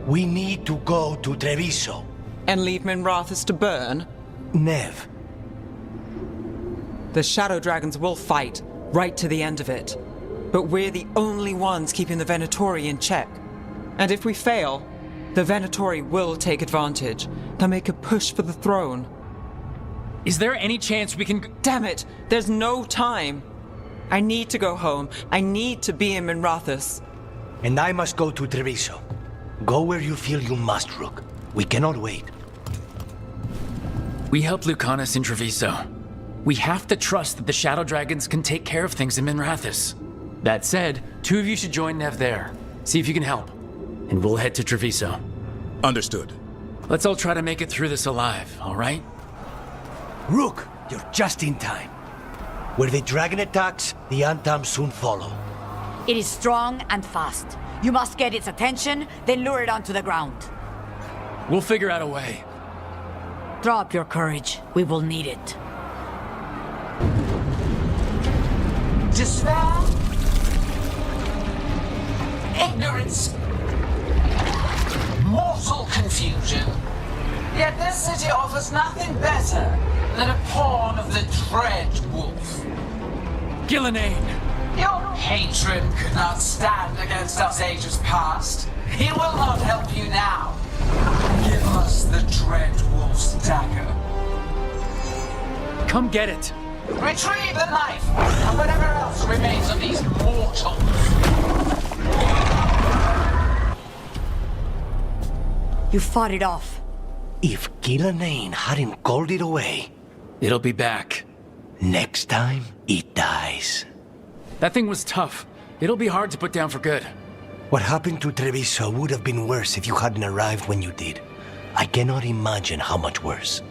We need to go to Treviso. And leave Minrathous to burn? Nev. The Shadow Dragons will fight, right to the end of it. But we're the only ones keeping the Venatori in check. And if we fail, the Venatori will take advantage. They'll make a push for the throne. Is there any chance we can... Damn it! There's no time! I need to go home. I need to be in Minrathous. And I must go to Treviso. Go where you feel you must, Rook. We cannot wait. We helped Lucanus in Treviso. We have to trust that the Shadow Dragons can take care of things in Minrathous. That said, two of you should join Nev there. See if you can help. And we'll head to Treviso. Understood. Let's all try to make it through this alive, all right? Rook, you're just in time. Where the dragon attacks, the Antam soon follow. It is strong and fast. You must get its attention, then lure it onto the ground. We'll figure out a way. Drop your courage. We will need it. Despair, ignorance, mortal confusion. Yet this city offers nothing better than a pawn of the Dread Wolf. Gillenane! Your hatred could not stand against us ages past. He will not help you now. Give us the Dread Wolf's dagger. Come get it! Retrieve the knife and whatever else remains of these mortals. You fought it off. If Gillenane hadn't called it away... It'll be back. Next time, it dies. That thing was tough. It'll be hard to put down for good. What happened to Treviso would have been worse if you hadn't arrived when you did. I cannot imagine how much worse.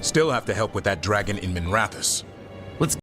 Still have to help with that dragon in Minrathous.